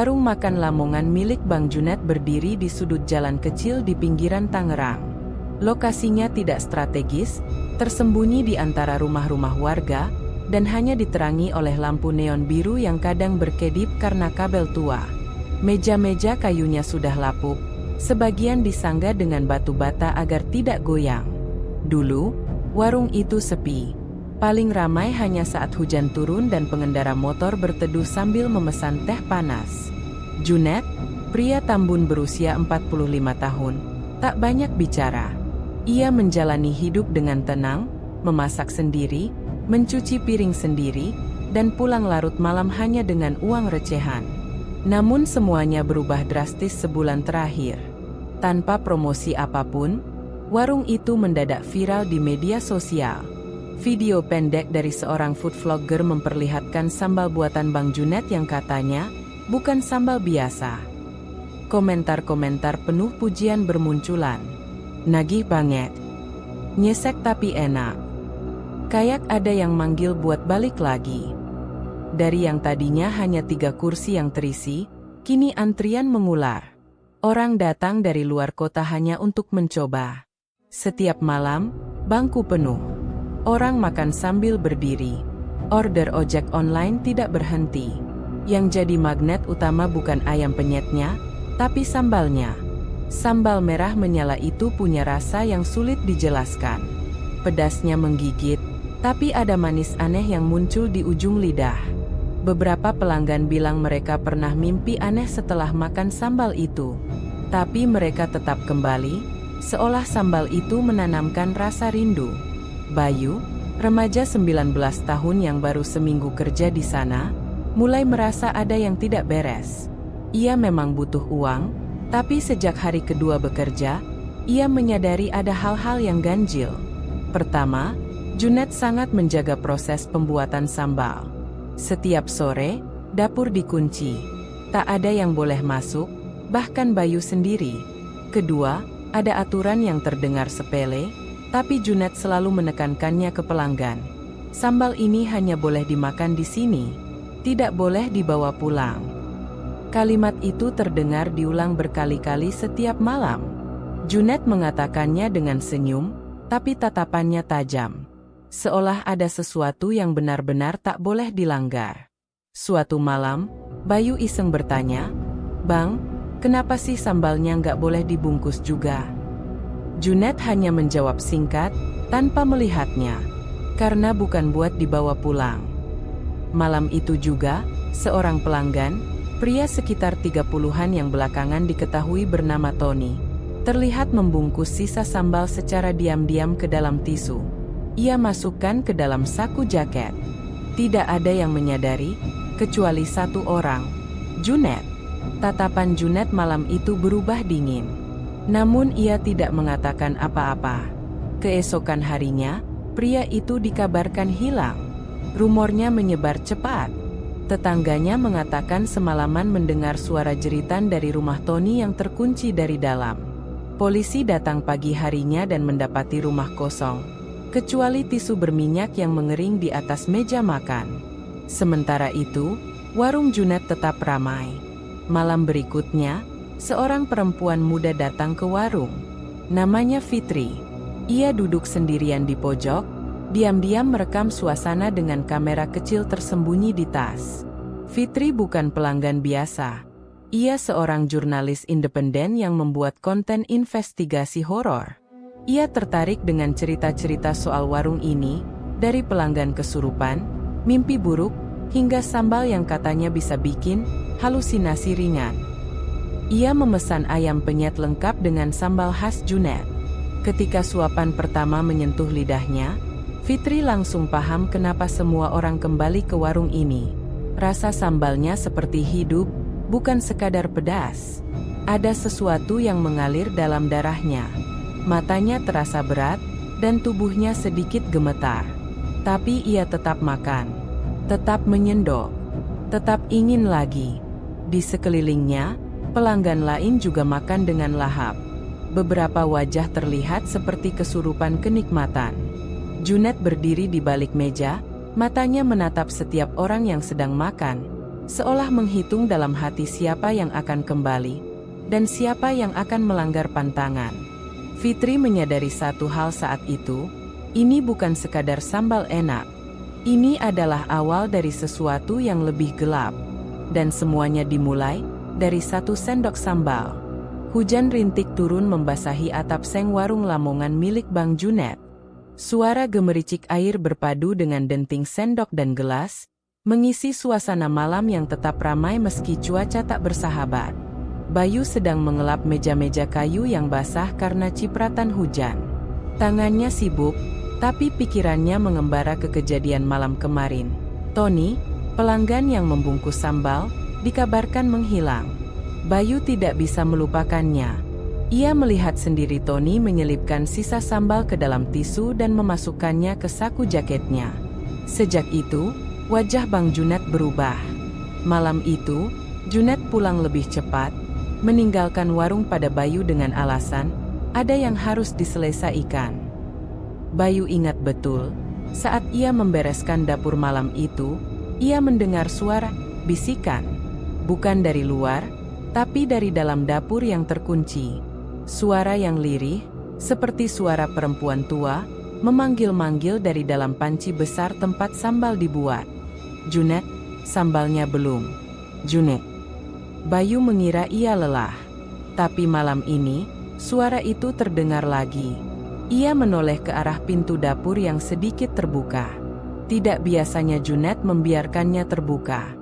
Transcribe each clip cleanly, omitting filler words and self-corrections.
Warung makan Lamongan milik Bang Junet berdiri di sudut jalan kecil di pinggiran Tangerang. Lokasinya tidak strategis, tersembunyi di antara rumah-rumah warga, dan hanya diterangi oleh lampu neon biru yang kadang berkedip karena kabel tua. Meja-meja kayunya sudah lapuk, sebagian disangga dengan batu bata agar tidak goyang. Dulu, warung itu sepi. Paling ramai hanya saat hujan turun dan pengendara motor berteduh sambil memesan teh panas. Junet, pria Tambun berusia 45 tahun, tak banyak bicara. Ia menjalani hidup dengan tenang, memasak sendiri, mencuci piring sendiri, dan pulang larut malam hanya dengan uang recehan. Namun semuanya berubah drastis sebulan terakhir. Tanpa promosi apapun, warung itu mendadak viral di media sosial. Video pendek dari seorang food vlogger memperlihatkan sambal buatan Bang Junet yang katanya, bukan sambal biasa. Komentar-komentar penuh pujian bermunculan. Nagih banget. Nyesek tapi enak. Kayak ada yang manggil buat balik lagi. Dari yang tadinya hanya 3 kursi yang terisi, kini antrian mengular. Orang datang dari luar kota hanya untuk mencoba. Setiap malam, bangku penuh. Orang makan sambil berdiri. Order ojek online tidak berhenti. Yang jadi magnet utama bukan ayam penyetnya, tapi sambalnya. Sambal merah menyala itu punya rasa yang sulit dijelaskan. Pedasnya menggigit, tapi ada manis aneh yang muncul di ujung lidah. Beberapa pelanggan bilang mereka pernah mimpi aneh setelah makan sambal itu. Tapi mereka tetap kembali, seolah sambal itu menanamkan rasa rindu. Bayu, remaja 19 tahun yang baru seminggu kerja di sana, mulai merasa ada yang tidak beres. Ia memang butuh uang, tapi sejak hari kedua bekerja, ia menyadari ada hal-hal yang ganjil. Pertama, Junet sangat menjaga proses pembuatan sambal. Setiap sore, dapur dikunci. Tak ada yang boleh masuk, bahkan Bayu sendiri. Kedua, ada aturan yang terdengar sepele, tapi Junet selalu menekankannya ke pelanggan. Sambal ini hanya boleh dimakan di sini, tidak boleh dibawa pulang. Kalimat itu terdengar diulang berkali-kali setiap malam. Junet mengatakannya dengan senyum, tapi tatapannya tajam. Seolah ada sesuatu yang benar-benar tak boleh dilanggar. Suatu malam, Bayu iseng bertanya, "Bang, kenapa sih sambalnya nggak boleh dibungkus juga?" Junet hanya menjawab singkat, tanpa melihatnya. Karena bukan buat dibawa pulang. Malam itu juga, seorang pelanggan, pria sekitar 30-an yang belakangan diketahui bernama Tony, terlihat membungkus sisa sambal secara diam-diam ke dalam tisu. Ia masukkan ke dalam saku jaket. Tidak ada yang menyadari, kecuali satu orang, Junet. Tatapan Junet malam itu berubah dingin. Namun ia tidak mengatakan apa-apa. Keesokan harinya, pria itu dikabarkan hilang. Rumornya menyebar cepat. Tetangganya mengatakan semalaman mendengar suara jeritan dari rumah Tony yang terkunci dari dalam. Polisi datang pagi harinya dan mendapati rumah kosong, kecuali tisu berminyak yang mengering di atas meja makan. Sementara itu, warung Junet tetap ramai. Malam berikutnya, seorang perempuan muda datang ke warung. Namanya Fitri. Ia duduk sendirian di pojok, diam-diam merekam suasana dengan kamera kecil tersembunyi di tas. Fitri bukan pelanggan biasa. Ia seorang jurnalis independen yang membuat konten investigasi horor. Ia tertarik dengan cerita-cerita soal warung ini, dari pelanggan kesurupan, mimpi buruk, hingga sambal yang katanya bisa bikin halusinasi ringan. Ia memesan ayam penyet lengkap dengan sambal khas Junet. Ketika suapan pertama menyentuh lidahnya, Fitri langsung paham kenapa semua orang kembali ke warung ini. Rasa sambalnya seperti hidup, bukan sekadar pedas. Ada sesuatu yang mengalir dalam darahnya. Matanya terasa berat, dan tubuhnya sedikit gemetar. Tapi ia tetap makan. Tetap menyendok. Tetap ingin lagi. Di sekelilingnya, pelanggan lain juga makan dengan lahap. Beberapa wajah terlihat seperti kesurupan kenikmatan. Junet berdiri di balik meja, matanya menatap setiap orang yang sedang makan. seolah menghitung dalam hati siapa yang akan kembali, dan siapa yang akan melanggar pantangan. Fitri menyadari satu hal saat itu, ini bukan sekadar sambal enak. Ini adalah awal dari sesuatu yang lebih gelap. Dan semuanya dimulai dari 1 sendok sambal. Hujan rintik turun membasahi atap seng warung Lamongan milik Bang Junet. Suara gemericik air berpadu dengan denting sendok dan gelas, mengisi suasana malam yang tetap ramai meski cuaca tak bersahabat. Bayu sedang mengelap meja-meja kayu yang basah karena cipratan hujan. Tangannya sibuk, tapi pikirannya mengembara ke kejadian malam kemarin. Tony, pelanggan yang membungkus sambal, dikabarkan menghilang. Bayu tidak bisa melupakannya. Ia melihat sendiri Tony menyelipkan sisa sambal ke dalam tisu dan memasukkannya ke saku jaketnya. Sejak itu, wajah Bang Junet berubah. Malam itu, Junet pulang lebih cepat, meninggalkan warung pada Bayu dengan alasan, ada yang harus diselesaikan. Bayu ingat betul, saat ia membereskan dapur malam itu, ia mendengar suara bisikan. Bukan dari luar, tapi dari dalam dapur yang terkunci. Suara yang lirih, seperti suara perempuan tua, memanggil-manggil dari dalam panci besar tempat sambal dibuat. Junet, sambalnya belum. Junet. Bayu mengira ia lelah. Tapi malam ini, suara itu terdengar lagi. Ia menoleh ke arah pintu dapur yang sedikit terbuka. Tidak biasanya Junet membiarkannya terbuka.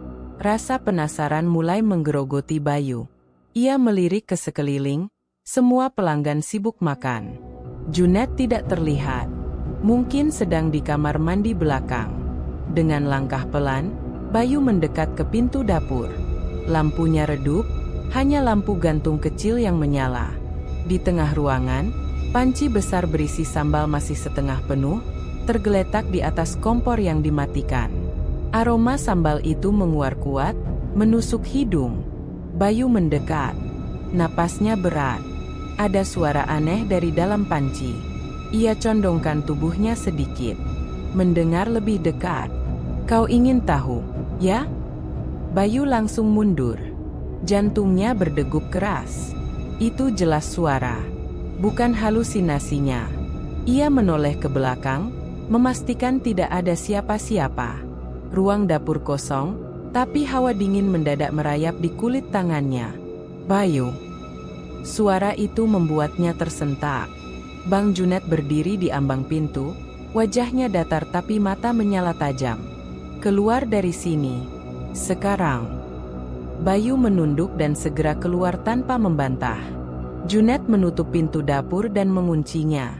Rasa penasaran mulai menggerogoti Bayu. Ia melirik ke sekeliling, semua pelanggan sibuk makan. Junet tidak terlihat. Mungkin sedang di kamar mandi belakang. Dengan langkah pelan, Bayu mendekat ke pintu dapur. Lampunya redup, hanya lampu gantung kecil yang menyala. Di tengah ruangan, panci besar berisi sambal masih setengah penuh, tergeletak di atas kompor yang dimatikan. Aroma sambal itu menguar kuat, menusuk hidung. Bayu mendekat. Napasnya berat. Ada suara aneh dari dalam panci. Ia condongkan tubuhnya sedikit. Mendengar lebih dekat. Kau ingin tahu, ya? Bayu langsung mundur. Jantungnya berdegup keras. Itu jelas suara. Bukan halusinasinya. Ia menoleh ke belakang, memastikan tidak ada siapa-siapa. Ruang dapur kosong, tapi hawa dingin mendadak merayap di kulit tangannya. Bayu. Suara itu membuatnya tersentak. Bang Junet berdiri di ambang pintu, wajahnya datar tapi mata menyala tajam. Keluar dari sini. Sekarang. Bayu menunduk dan segera keluar tanpa membantah. Junet menutup pintu dapur dan menguncinya.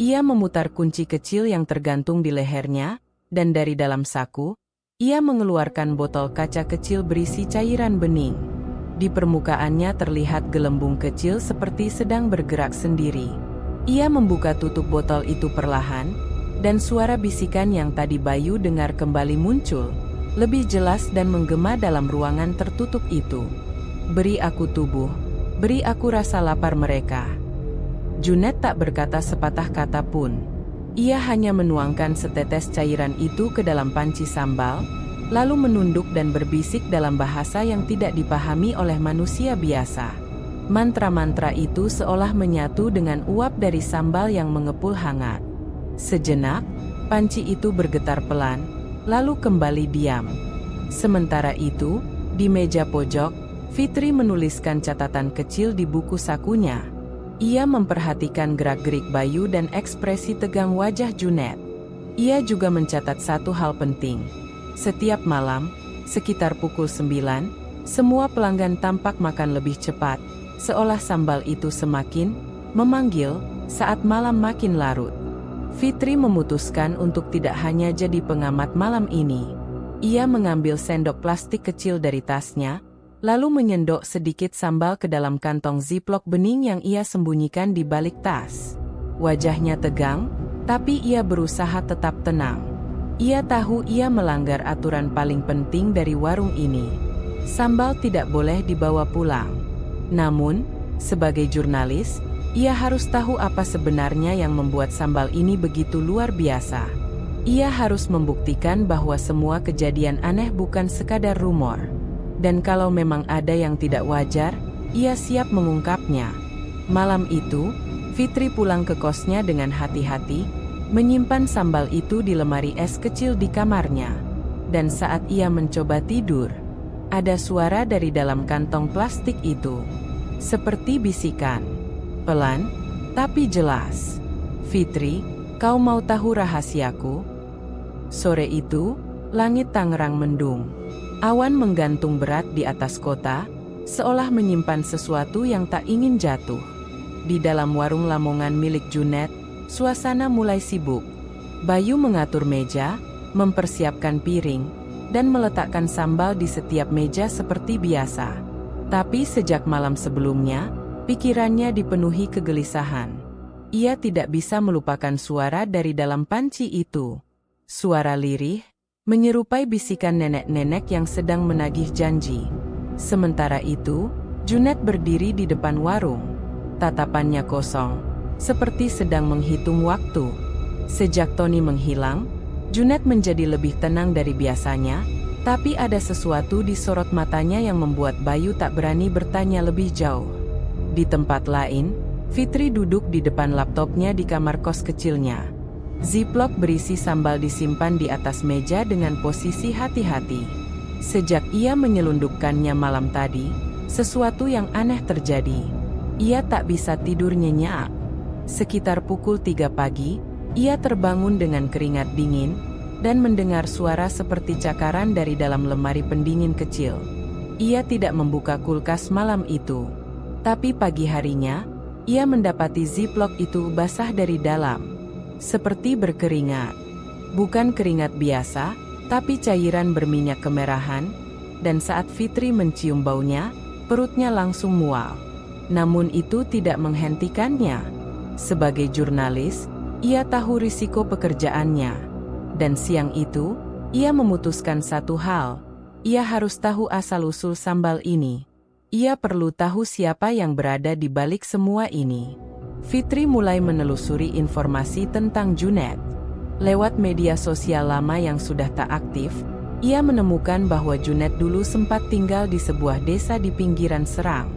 Ia memutar kunci kecil yang tergantung di lehernya, dan dari dalam saku, ia mengeluarkan botol kaca kecil berisi cairan bening. Di permukaannya terlihat gelembung kecil seperti sedang bergerak sendiri. Ia membuka tutup botol itu perlahan, dan suara bisikan yang tadi Bayu dengar kembali muncul, lebih jelas dan menggema dalam ruangan tertutup itu. Beri aku tubuh, beri aku rasa lapar mereka. Junet tak berkata sepatah kata pun. Ia hanya menuangkan setetes cairan itu ke dalam panci sambal, lalu menunduk dan berbisik dalam bahasa yang tidak dipahami oleh manusia biasa. Mantra-mantra itu seolah menyatu dengan uap dari sambal yang mengepul hangat. Sejenak, panci itu bergetar pelan, lalu kembali diam. Sementara itu, di meja pojok, Fitri menuliskan catatan kecil di buku sakunya. Ia memperhatikan gerak-gerik Bayu dan ekspresi tegang wajah Junet. Ia juga mencatat satu hal penting. Setiap malam, sekitar pukul 9, semua pelanggan tampak makan lebih cepat, seolah sambal itu semakin memanggil saat malam makin larut. Fitri memutuskan untuk tidak hanya jadi pengamat malam ini. Ia mengambil sendok plastik kecil dari tasnya, lalu menyendok sedikit sambal ke dalam kantong ziplock bening yang ia sembunyikan di balik tas. Wajahnya tegang, tapi ia berusaha tetap tenang. Ia tahu ia melanggar aturan paling penting dari warung ini. Sambal tidak boleh dibawa pulang. Namun, sebagai jurnalis, ia harus tahu apa sebenarnya yang membuat sambal ini begitu luar biasa. Ia harus membuktikan bahwa semua kejadian aneh bukan sekadar rumor. Dan kalau memang ada yang tidak wajar, ia siap mengungkapnya. Malam itu, Fitri pulang ke kosnya dengan hati-hati, menyimpan sambal itu di lemari es kecil di kamarnya. Dan saat ia mencoba tidur, ada suara dari dalam kantong plastik itu. Seperti bisikan. Pelan, tapi jelas. "Fitri, kau mau tahu rahasiaku?" Sore itu, langit Tangerang mendung. Awan menggantung berat di atas kota, seolah menyimpan sesuatu yang tak ingin jatuh. Di dalam warung Lamongan milik Junet, suasana mulai sibuk. Bayu mengatur meja, mempersiapkan piring, dan meletakkan sambal di setiap meja seperti biasa. Tapi sejak malam sebelumnya, pikirannya dipenuhi kegelisahan. Ia tidak bisa melupakan suara dari dalam panci itu. Suara lirih, menyerupai bisikan nenek-nenek yang sedang menagih janji. Sementara itu, Junet berdiri di depan warung. Tatapannya kosong, seperti sedang menghitung waktu. Sejak Tony menghilang, Junet menjadi lebih tenang dari biasanya, tapi ada sesuatu di sorot matanya yang membuat Bayu tak berani bertanya lebih jauh. Di tempat lain, Fitri duduk di depan laptopnya di kamar kos kecilnya. Ziplock berisi sambal disimpan di atas meja dengan posisi hati-hati. Sejak ia menyelundupkannya malam tadi, sesuatu yang aneh terjadi. Ia tak bisa tidur nyenyak. Sekitar pukul 3 pagi, ia terbangun dengan keringat dingin, dan mendengar suara seperti cakaran dari dalam lemari pendingin kecil. Ia tidak membuka kulkas malam itu. Tapi pagi harinya, ia mendapati Ziplock itu basah dari dalam. Seperti berkeringat. Bukan keringat biasa, tapi cairan berminyak kemerahan, dan saat Fitri mencium baunya, perutnya langsung mual. Namun itu tidak menghentikannya. Sebagai jurnalis, ia tahu risiko pekerjaannya. Dan siang itu, ia memutuskan satu hal. Ia harus tahu asal-usul sambal ini. Ia perlu tahu siapa yang berada di balik semua ini. Fitri mulai menelusuri informasi tentang Junet. Lewat media sosial lama yang sudah tak aktif, ia menemukan bahwa Junet dulu sempat tinggal di sebuah desa di pinggiran Serang.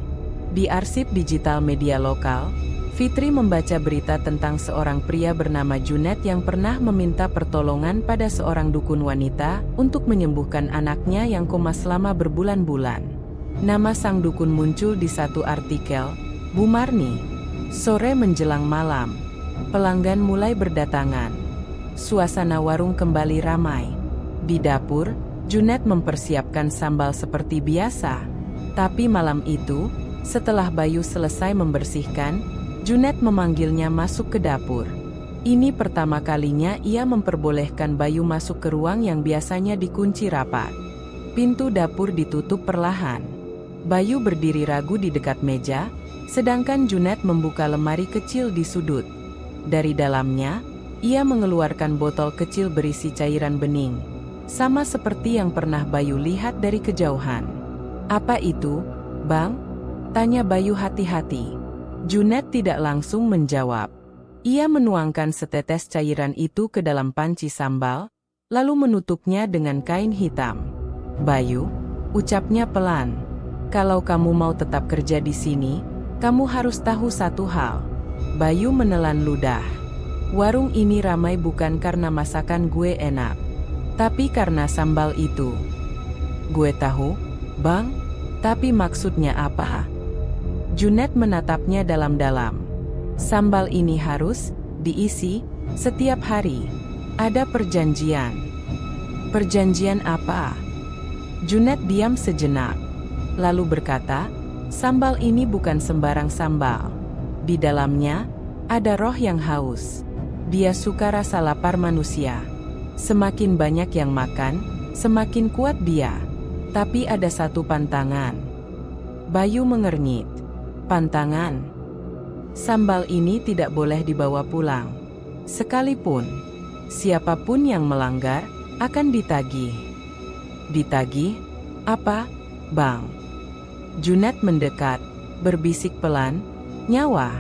Di arsip digital media lokal, Fitri membaca berita tentang seorang pria bernama Junet yang pernah meminta pertolongan pada seorang dukun wanita untuk menyembuhkan anaknya yang koma selama berbulan-bulan. Nama sang dukun muncul di satu artikel, Bu Marni. Sore menjelang malam, pelanggan mulai berdatangan. Suasana warung kembali ramai. Di dapur, Junet mempersiapkan sambal seperti biasa. Tapi malam itu, setelah Bayu selesai membersihkan, Junet memanggilnya masuk ke dapur. Ini pertama kalinya ia memperbolehkan Bayu masuk ke ruang yang biasanya dikunci rapat. Pintu dapur ditutup perlahan. Bayu berdiri ragu di dekat meja, sedangkan Junet membuka lemari kecil di sudut. Dari dalamnya, ia mengeluarkan botol kecil berisi cairan bening. Sama seperti yang pernah Bayu lihat dari kejauhan. "Apa itu, Bang?" tanya Bayu hati-hati. Junet tidak langsung menjawab. Ia menuangkan setetes cairan itu ke dalam panci sambal, lalu menutupnya dengan kain hitam. "Bayu," ucapnya pelan, "kalau kamu mau tetap kerja di sini, kamu harus tahu satu hal." Bayu menelan ludah. "Warung ini ramai bukan karena masakan gue enak, tapi karena sambal itu." "Gue tahu, Bang, tapi maksudnya apa?" Junet menatapnya dalam-dalam. "Sambal ini harus diisi setiap hari. Ada perjanjian." "Perjanjian apa?" Junet diam sejenak, lalu berkata, "Sambal ini bukan sembarang sambal. Di dalamnya, ada roh yang haus. Dia suka rasa lapar manusia. Semakin banyak yang makan, semakin kuat dia. Tapi ada satu pantangan." Bayu mengernyit. "Pantangan?" "Sambal ini tidak boleh dibawa pulang. Sekalipun, siapapun yang melanggar, akan ditagih." "Ditagih? Apa, Bang?" Junet mendekat, berbisik pelan, "Nyawa."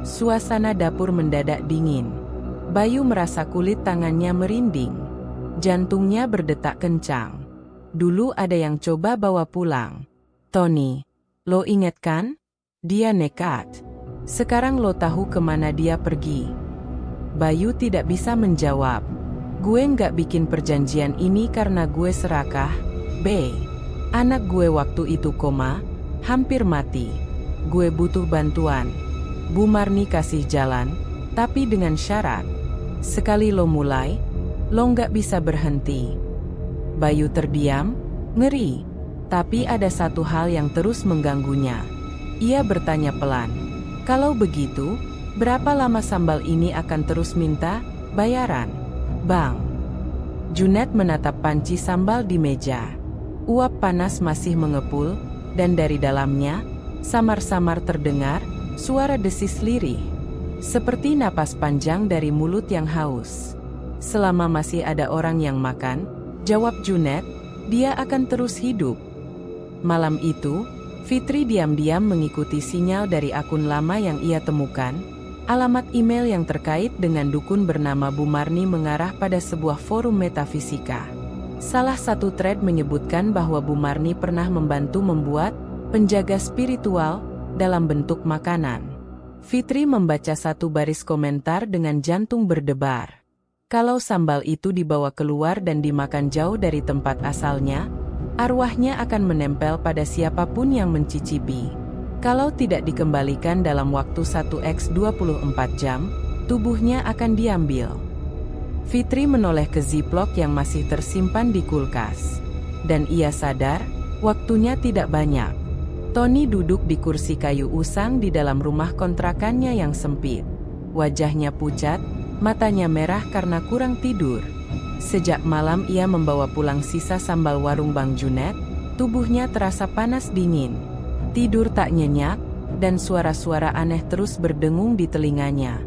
Suasana dapur mendadak dingin. Bayu merasa kulit tangannya merinding. Jantungnya berdetak kencang. Dulu ada yang coba bawa pulang. Tony, lo inget kan? Dia nekat. Sekarang lo tahu kemana dia pergi. Bayu tidak bisa menjawab. Gue nggak bikin perjanjian ini karena gue serakah, B. Anak gue waktu itu koma, hampir mati. Gue butuh bantuan. Bu Marni kasih jalan, tapi dengan syarat. Sekali lo mulai, lo nggak bisa berhenti. Bayu terdiam, ngeri. Tapi ada satu hal yang terus mengganggunya. Ia bertanya pelan. Kalau begitu, berapa lama sambal ini akan terus minta bayaran? Bang. Junet menatap panci sambal di meja. Uap panas masih mengepul, dan dari dalamnya, samar-samar terdengar suara desis lirih. Seperti napas panjang dari mulut yang haus. Selama masih ada orang yang makan, jawab Junet, dia akan terus hidup. Malam itu, Fitri diam-diam mengikuti sinyal dari akun lama yang ia temukan. Alamat email yang terkait dengan dukun bernama Bu Marni mengarah pada sebuah forum metafisika. Salah satu thread menyebutkan bahwa Bu Marni pernah membantu membuat penjaga spiritual dalam bentuk makanan. Fitri membaca satu baris komentar dengan jantung berdebar. Kalau sambal itu dibawa keluar dan dimakan jauh dari tempat asalnya, arwahnya akan menempel pada siapapun yang mencicipi. Kalau tidak dikembalikan dalam waktu 1x24 jam, tubuhnya akan diambil. Fitri menoleh ke ziplock yang masih tersimpan di kulkas. Dan ia sadar, waktunya tidak banyak. Tony duduk di kursi kayu usang di dalam rumah kontrakannya yang sempit. Wajahnya pucat, matanya merah karena kurang tidur. Sejak malam ia membawa pulang sisa sambal warung Bang Junet, tubuhnya terasa panas dingin. Tidur tak nyenyak, dan suara-suara aneh terus berdengung di telinganya.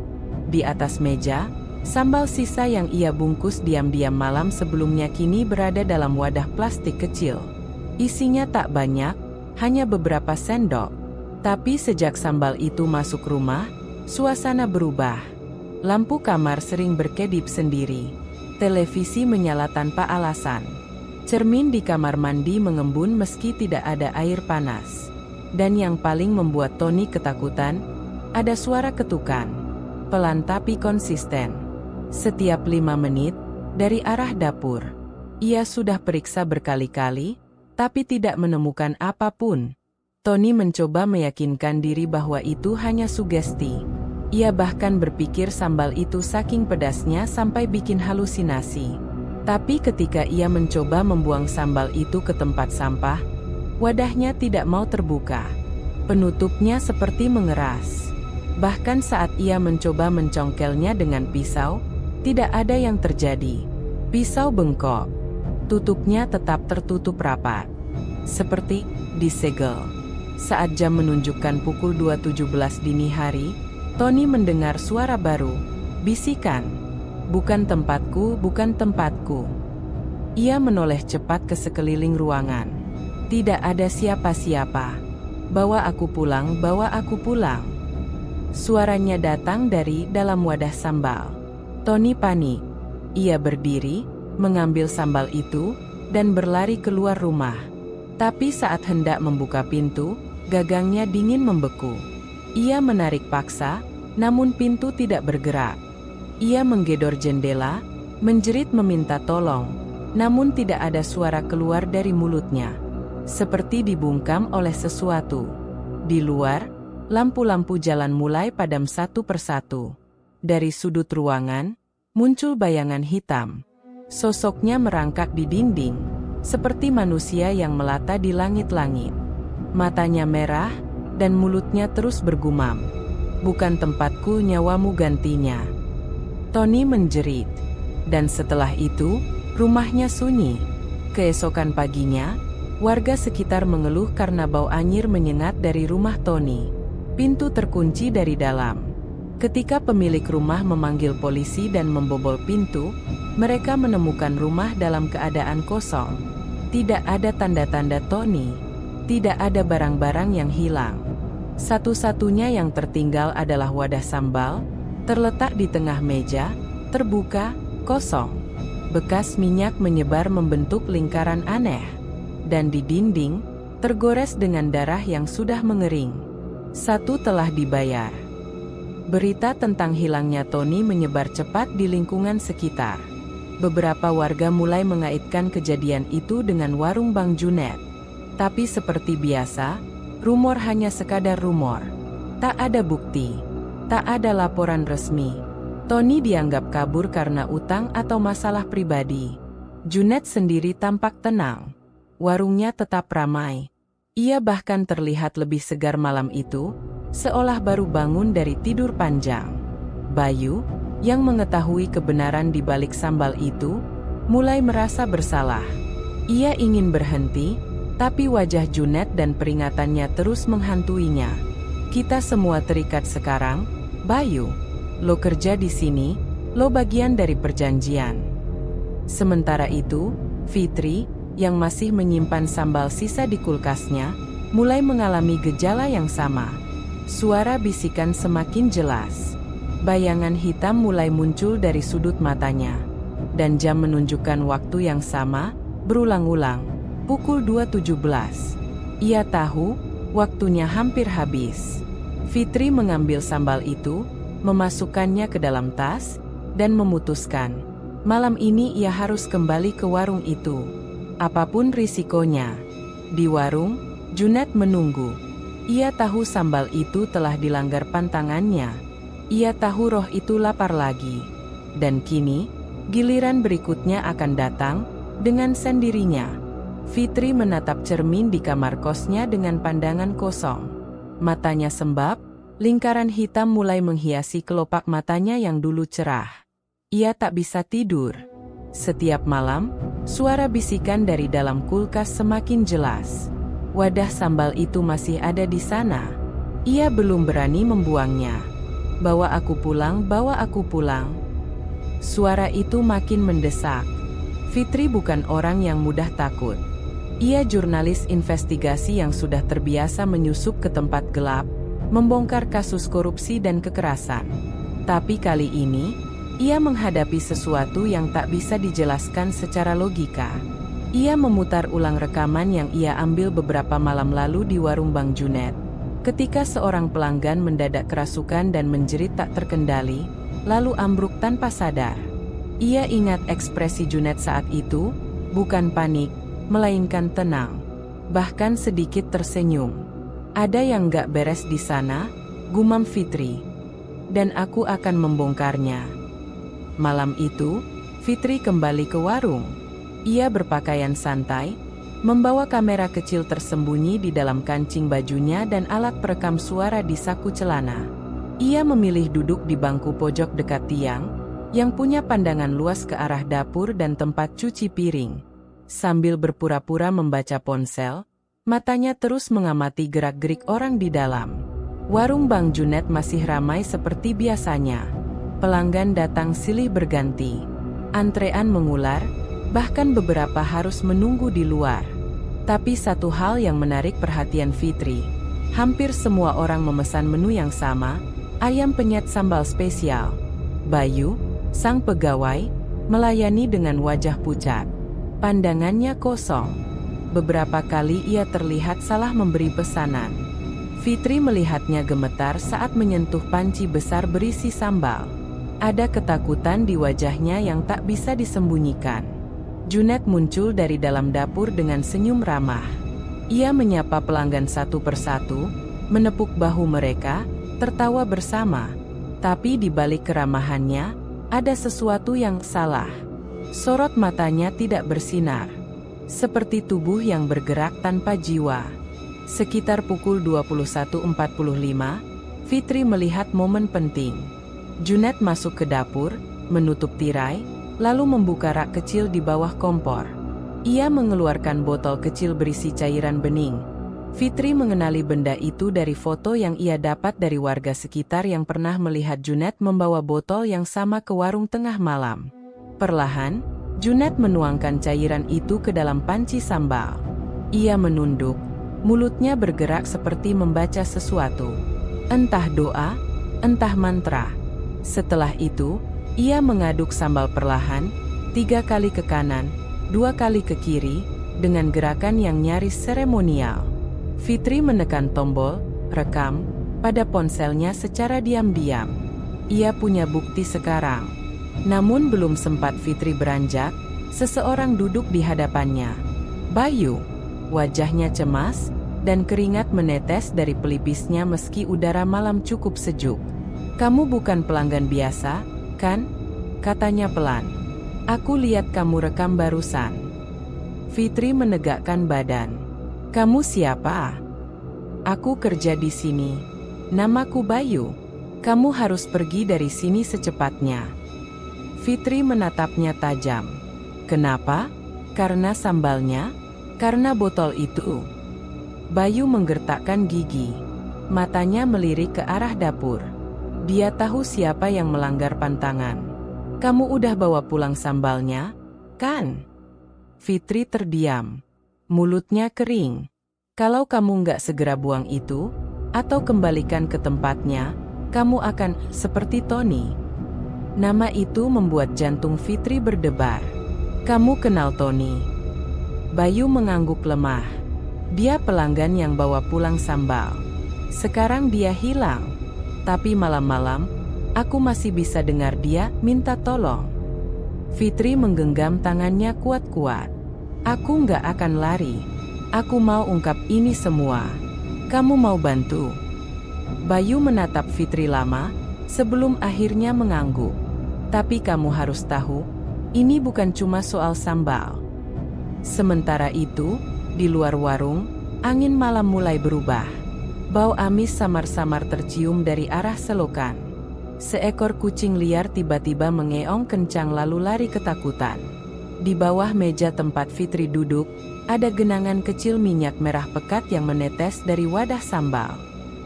Di atas meja, sambal sisa yang ia bungkus diam-diam malam sebelumnya kini berada dalam wadah plastik kecil. Isinya tak banyak, hanya beberapa sendok. Tapi sejak sambal itu masuk rumah, suasana berubah. Lampu kamar sering berkedip sendiri. Televisi menyala tanpa alasan. Cermin di kamar mandi mengembun meski tidak ada air panas. Dan yang paling membuat Tony ketakutan, ada suara ketukan. Pelan tapi konsisten. Setiap 5 menit, dari arah dapur. Ia sudah periksa berkali-kali, tapi tidak menemukan apapun. Tony mencoba meyakinkan diri bahwa itu hanya sugesti. Ia bahkan berpikir sambal itu saking pedasnya sampai bikin halusinasi. Tapi ketika ia mencoba membuang sambal itu ke tempat sampah, wadahnya tidak mau terbuka. Penutupnya seperti mengeras. Bahkan saat ia mencoba mencongkelnya dengan pisau, tidak ada yang terjadi. Pisau bengkok. Tutupnya tetap tertutup rapat. Seperti disegel. Saat jam menunjukkan pukul 2.17 dini hari, Tony mendengar suara baru. Bisikan. Bukan tempatku, bukan tempatku. Ia menoleh cepat ke sekeliling ruangan. Tidak ada siapa-siapa. Bawa aku pulang, bawa aku pulang. Suaranya datang dari dalam wadah sambal. Tony panik. Ia berdiri, mengambil sambal itu, dan berlari keluar rumah. Tapi saat hendak membuka pintu, gagangnya dingin membeku. Ia menarik paksa, namun pintu tidak bergerak. Ia menggedor jendela, menjerit meminta tolong, namun tidak ada suara keluar dari mulutnya. Seperti dibungkam oleh sesuatu. Di luar, lampu-lampu jalan mulai padam satu persatu. Dari sudut ruangan, muncul bayangan hitam. Sosoknya merangkak di dinding, seperti manusia yang melata di langit-langit. Matanya merah, dan mulutnya terus bergumam. Bukan tempatku, nyawamu gantinya. Tony menjerit. Dan setelah itu, rumahnya sunyi. Keesokan paginya, warga sekitar mengeluh karena bau anyir menyengat dari rumah Tony. Pintu terkunci dari dalam. Ketika pemilik rumah memanggil polisi dan membobol pintu, mereka menemukan rumah dalam keadaan kosong. Tidak ada tanda-tanda Tony. Tidak ada barang-barang yang hilang. Satu-satunya yang tertinggal adalah wadah sambal, terletak di tengah meja, terbuka, kosong. Bekas minyak menyebar membentuk lingkaran aneh. Dan di dinding, tergores dengan darah yang sudah mengering. Satu telah dibayar. Berita tentang hilangnya Tony menyebar cepat di lingkungan sekitar. Beberapa warga mulai mengaitkan kejadian itu dengan warung Bang Junet. Tapi seperti biasa, rumor hanya sekadar rumor. Tak ada bukti, tak ada laporan resmi. Tony dianggap kabur karena utang atau masalah pribadi. Junet sendiri tampak tenang. Warungnya tetap ramai. Ia bahkan terlihat lebih segar malam itu, seolah baru bangun dari tidur panjang. Bayu, yang mengetahui kebenaran di balik sambal itu, mulai merasa bersalah. Ia ingin berhenti, tapi wajah Junet dan peringatannya terus menghantuinya. Kita semua terikat sekarang, Bayu. Lo kerja di sini, lo bagian dari perjanjian. Sementara itu, Fitri, yang masih menyimpan sambal sisa di kulkasnya, mulai mengalami gejala yang sama. Suara bisikan semakin jelas. Bayangan hitam mulai muncul dari sudut matanya. Dan jam menunjukkan waktu yang sama, berulang-ulang. Pukul 2.17. Ia tahu, waktunya hampir habis. Fitri mengambil sambal itu, memasukkannya ke dalam tas, dan memutuskan, malam ini ia harus kembali ke warung itu. Apapun risikonya. Di warung, Junet menunggu. Ia tahu sambal itu telah dilanggar pantangannya. Ia tahu roh itu lapar lagi. Dan kini, giliran berikutnya akan datang, dengan sendirinya. Fitri menatap cermin di kamar kosnya dengan pandangan kosong. Matanya sembab, lingkaran hitam mulai menghiasi kelopak matanya yang dulu cerah. Ia tak bisa tidur. Setiap malam, suara bisikan dari dalam kulkas semakin jelas. Wadah sambal itu masih ada di sana. Ia belum berani membuangnya. Bawa aku pulang, bawa aku pulang. Suara itu makin mendesak. Fitri bukan orang yang mudah takut. Ia jurnalis investigasi yang sudah terbiasa menyusup ke tempat gelap, membongkar kasus korupsi dan kekerasan. Tapi kali ini, ia menghadapi sesuatu yang tak bisa dijelaskan secara logika. Ia memutar ulang rekaman yang ia ambil beberapa malam lalu di warung Bang Junet. Ketika seorang pelanggan mendadak kerasukan dan menjerit tak terkendali, lalu ambruk tanpa sadar. Ia ingat ekspresi Junet saat itu, bukan panik, melainkan tenang. Bahkan sedikit tersenyum. Ada yang gak beres di sana, gumam Fitri. Dan aku akan membongkarnya. Malam itu, Fitri kembali ke warung. Ia berpakaian santai, membawa kamera kecil tersembunyi di dalam kancing bajunya dan alat perekam suara di saku celana. Ia memilih duduk di bangku pojok dekat tiang, yang punya pandangan luas ke arah dapur dan tempat cuci piring. Sambil berpura-pura membaca ponsel, matanya terus mengamati gerak-gerik orang di dalam. Warung Bang Junet masih ramai seperti biasanya. Pelanggan datang silih berganti. Antrean mengular, bahkan beberapa harus menunggu di luar. Tapi satu hal yang menarik perhatian Fitri. Hampir semua orang memesan menu yang sama, ayam penyet sambal spesial. Bayu, sang pegawai, melayani dengan wajah pucat. Pandangannya kosong. Beberapa kali ia terlihat salah memberi pesanan. Fitri melihatnya gemetar saat menyentuh panci besar berisi sambal. Ada ketakutan di wajahnya yang tak bisa disembunyikan. Junet muncul dari dalam dapur dengan senyum ramah. Ia menyapa pelanggan satu persatu, menepuk bahu mereka, tertawa bersama. Tapi di balik keramahannya, ada sesuatu yang salah. Sorot matanya tidak bersinar. Seperti tubuh yang bergerak tanpa jiwa. Sekitar pukul 21.45, Fitri melihat momen penting. Junet masuk ke dapur, menutup tirai, lalu membuka rak kecil di bawah kompor. Ia mengeluarkan botol kecil berisi cairan bening. Fitri mengenali benda itu dari foto yang ia dapat dari warga sekitar yang pernah melihat Junet membawa botol yang sama ke warung tengah malam. Perlahan, Junet menuangkan cairan itu ke dalam panci sambal. Ia menunduk, mulutnya bergerak seperti membaca sesuatu. Entah doa, entah mantra. Setelah itu, ia mengaduk sambal perlahan, 3 kali ke kanan, 2 kali ke kiri, dengan gerakan yang nyaris seremonial. Fitri menekan tombol rekam pada ponselnya secara diam-diam. Ia punya bukti sekarang. Namun belum sempat Fitri beranjak, seseorang duduk di hadapannya. Bayu. Wajahnya cemas, dan keringat menetes dari pelipisnya meski udara malam cukup sejuk. "Kamu bukan pelanggan biasa, kan?" katanya pelan. "Aku lihat kamu rekam barusan." Fitri menegakkan badan. "Kamu siapa?" "Aku kerja di sini. Namaku Bayu. Kamu harus pergi dari sini secepatnya." Fitri menatapnya tajam. "Kenapa? Karena sambalnya? Karena botol itu?" Bayu menggertakkan gigi. Matanya melirik ke arah dapur. Dia tahu siapa yang melanggar pantangan. "Kamu udah bawa pulang sambalnya, kan?" Fitri terdiam. Mulutnya kering. "Kalau kamu nggak segera buang itu, atau kembalikan ke tempatnya, kamu akan seperti Tony." Nama itu membuat jantung Fitri berdebar. "Kamu kenal Tony?" Bayu mengangguk lemah. "Dia pelanggan yang bawa pulang sambal. Sekarang dia hilang. Tapi malam-malam, aku masih bisa dengar dia minta tolong." Fitri menggenggam tangannya kuat-kuat. "Aku nggak akan lari. Aku mau ungkap ini semua. Kamu mau bantu?" Bayu menatap Fitri lama, sebelum akhirnya mengangguk. "Tapi kamu harus tahu, ini bukan cuma soal sambal." Sementara itu, di luar warung, angin malam mulai berubah. Bau amis samar-samar tercium dari arah selokan. Seekor kucing liar tiba-tiba mengeong kencang lalu lari ketakutan. Di bawah meja tempat Fitri duduk, ada genangan kecil minyak merah pekat yang menetes dari wadah sambal.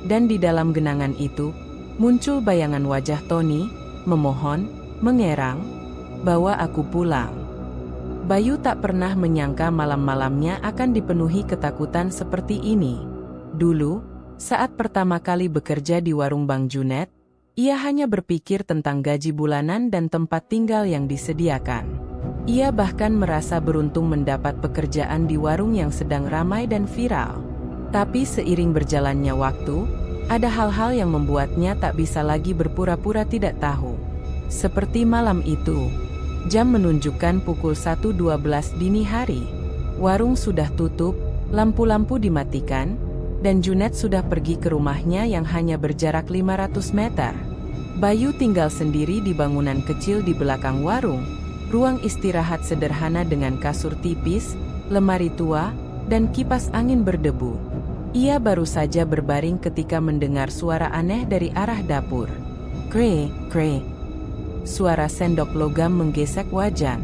Dan di dalam genangan itu, muncul bayangan wajah Tony, memohon, mengerang, "Bawa aku pulang." Bayu tak pernah menyangka malam-malamnya akan dipenuhi ketakutan seperti ini. Dulu, saat pertama kali bekerja di warung Bang Junet, ia hanya berpikir tentang gaji bulanan dan tempat tinggal yang disediakan. Ia bahkan merasa beruntung mendapat pekerjaan di warung yang sedang ramai dan viral. Tapi seiring berjalannya waktu, ada hal-hal yang membuatnya tak bisa lagi berpura-pura tidak tahu. Seperti malam itu. Jam menunjukkan pukul 1.12 dini hari. Warung sudah tutup, lampu-lampu dimatikan, dan Junet sudah pergi ke rumahnya yang hanya berjarak 500 meter. Bayu tinggal sendiri di bangunan kecil di belakang warung, ruang istirahat sederhana dengan kasur tipis, lemari tua, dan kipas angin berdebu. Ia baru saja berbaring ketika mendengar suara aneh dari arah dapur. "Kre, kre." Suara sendok logam menggesek wajan.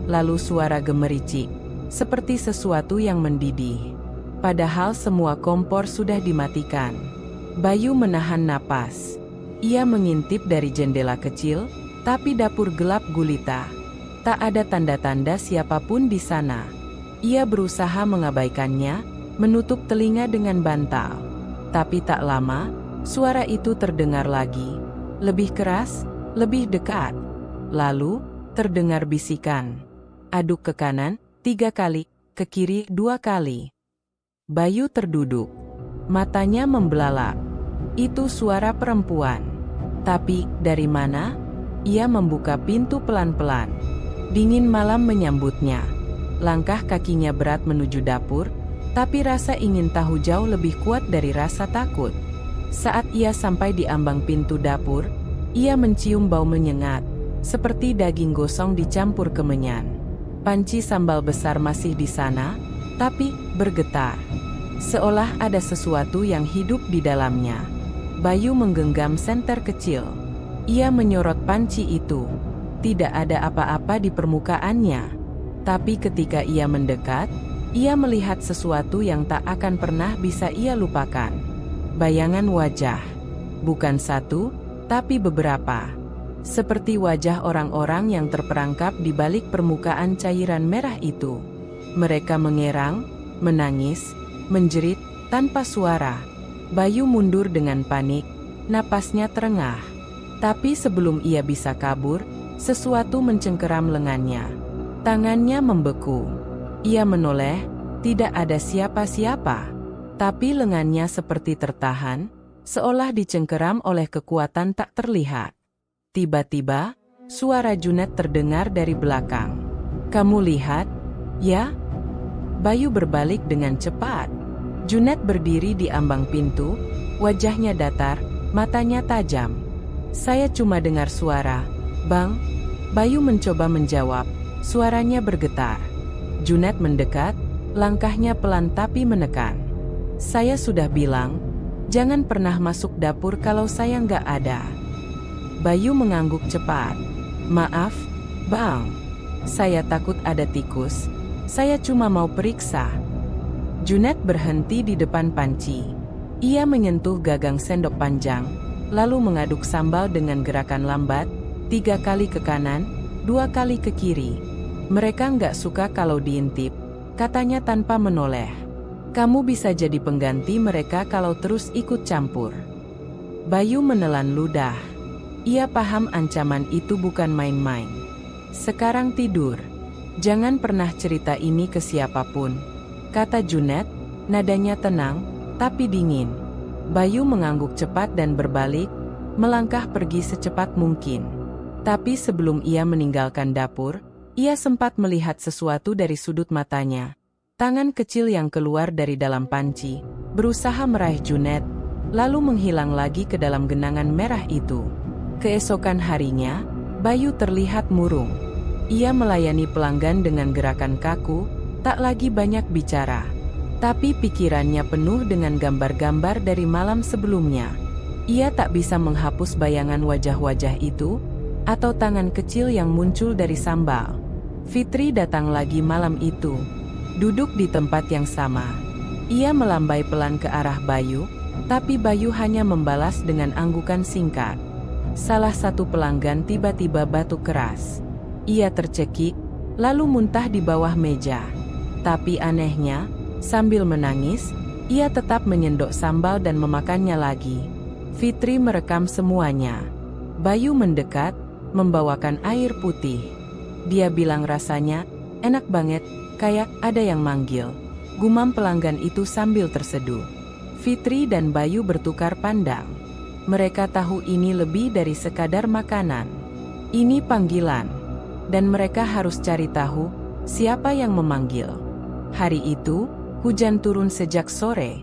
Lalu suara gemericik, seperti sesuatu yang mendidih. Padahal semua kompor sudah dimatikan. Bayu menahan napas. Ia mengintip dari jendela kecil, tapi dapur gelap gulita. Tak ada tanda-tanda siapapun di sana. Ia berusaha mengabaikannya, menutup telinga dengan bantal. Tapi tak lama, suara itu terdengar lagi. Lebih keras, lebih dekat. Lalu, terdengar bisikan. Aduk ke kanan, 3 kali, ke kiri 2 kali. Bayu terduduk. Matanya membelalak. Itu suara perempuan. Tapi, dari mana? Ia membuka pintu pelan-pelan. Dingin malam menyambutnya. Langkah kakinya berat menuju dapur, tapi rasa ingin tahu jauh lebih kuat dari rasa takut. Saat ia sampai di ambang pintu dapur, ia mencium bau menyengat, seperti daging gosong dicampur kemenyan. Panci sambal besar masih di sana, tapi bergetar. Seolah ada sesuatu yang hidup di dalamnya. Bayu menggenggam senter kecil. Ia menyorot panci itu. Tidak ada apa-apa di permukaannya. Tapi ketika ia mendekat, ia melihat sesuatu yang tak akan pernah bisa ia lupakan. Bayangan wajah. Bukan satu, tapi beberapa. Seperti wajah orang-orang yang terperangkap di balik permukaan cairan merah itu. Mereka mengerang, menangis, menjerit, tanpa suara. Bayu mundur dengan panik, napasnya terengah. Tapi sebelum ia bisa kabur, sesuatu mencengkeram lengannya. Tangannya membeku. Ia menoleh, tidak ada siapa-siapa. Tapi lengannya seperti tertahan, seolah dicengkeram oleh kekuatan tak terlihat. Tiba-tiba, suara Junet terdengar dari belakang. "Kamu lihat, ya?" Bayu berbalik dengan cepat. Junet berdiri di ambang pintu, wajahnya datar, matanya tajam. "Saya cuma dengar suara, Bang." Bayu mencoba menjawab, suaranya bergetar. Junet mendekat, langkahnya pelan tapi menekan. "Saya sudah bilang, jangan pernah masuk dapur kalau saya nggak ada." Bayu mengangguk cepat. "Maaf, Bang. Saya takut ada tikus. Saya cuma mau periksa." Junet berhenti di depan panci. Ia menyentuh gagang sendok panjang, lalu mengaduk sambal dengan gerakan lambat, 3 kali ke kanan, 2 kali ke kiri. "Mereka nggak suka kalau diintip," katanya tanpa menoleh. "Kamu bisa jadi pengganti mereka kalau terus ikut campur." Bayu menelan ludah. Ia paham ancaman itu bukan main-main. "Sekarang tidur. Jangan pernah cerita ini ke siapapun," kata Junet, nadanya tenang, tapi dingin. Bayu mengangguk cepat dan berbalik, melangkah pergi secepat mungkin. Tapi sebelum ia meninggalkan dapur, ia sempat melihat sesuatu dari sudut matanya. Tangan kecil yang keluar dari dalam panci, berusaha meraih Junet, lalu menghilang lagi ke dalam genangan merah itu. Keesokan harinya, Bayu terlihat murung. Ia melayani pelanggan dengan gerakan kaku, tak lagi banyak bicara. Tapi pikirannya penuh dengan gambar-gambar dari malam sebelumnya. Ia tak bisa menghapus bayangan wajah-wajah itu, atau tangan kecil yang muncul dari sambal. Fitri datang lagi malam itu. Duduk di tempat yang sama. Ia melambai pelan ke arah Bayu, tapi Bayu hanya membalas dengan anggukan singkat. Salah satu pelanggan tiba-tiba batuk keras. Ia tercekik, lalu muntah di bawah meja. Tapi anehnya, sambil menangis, ia tetap menyendok sambal dan memakannya lagi. Fitri merekam semuanya. Bayu mendekat, membawakan air putih. Dia bilang rasanya enak banget, kayak ada yang manggil. Gumam pelanggan itu sambil terseduh. Fitri dan Bayu bertukar pandang. Mereka tahu ini lebih dari sekadar makanan. Ini panggilan. Dan mereka harus cari tahu siapa yang memanggil. Hari itu, hujan turun sejak sore.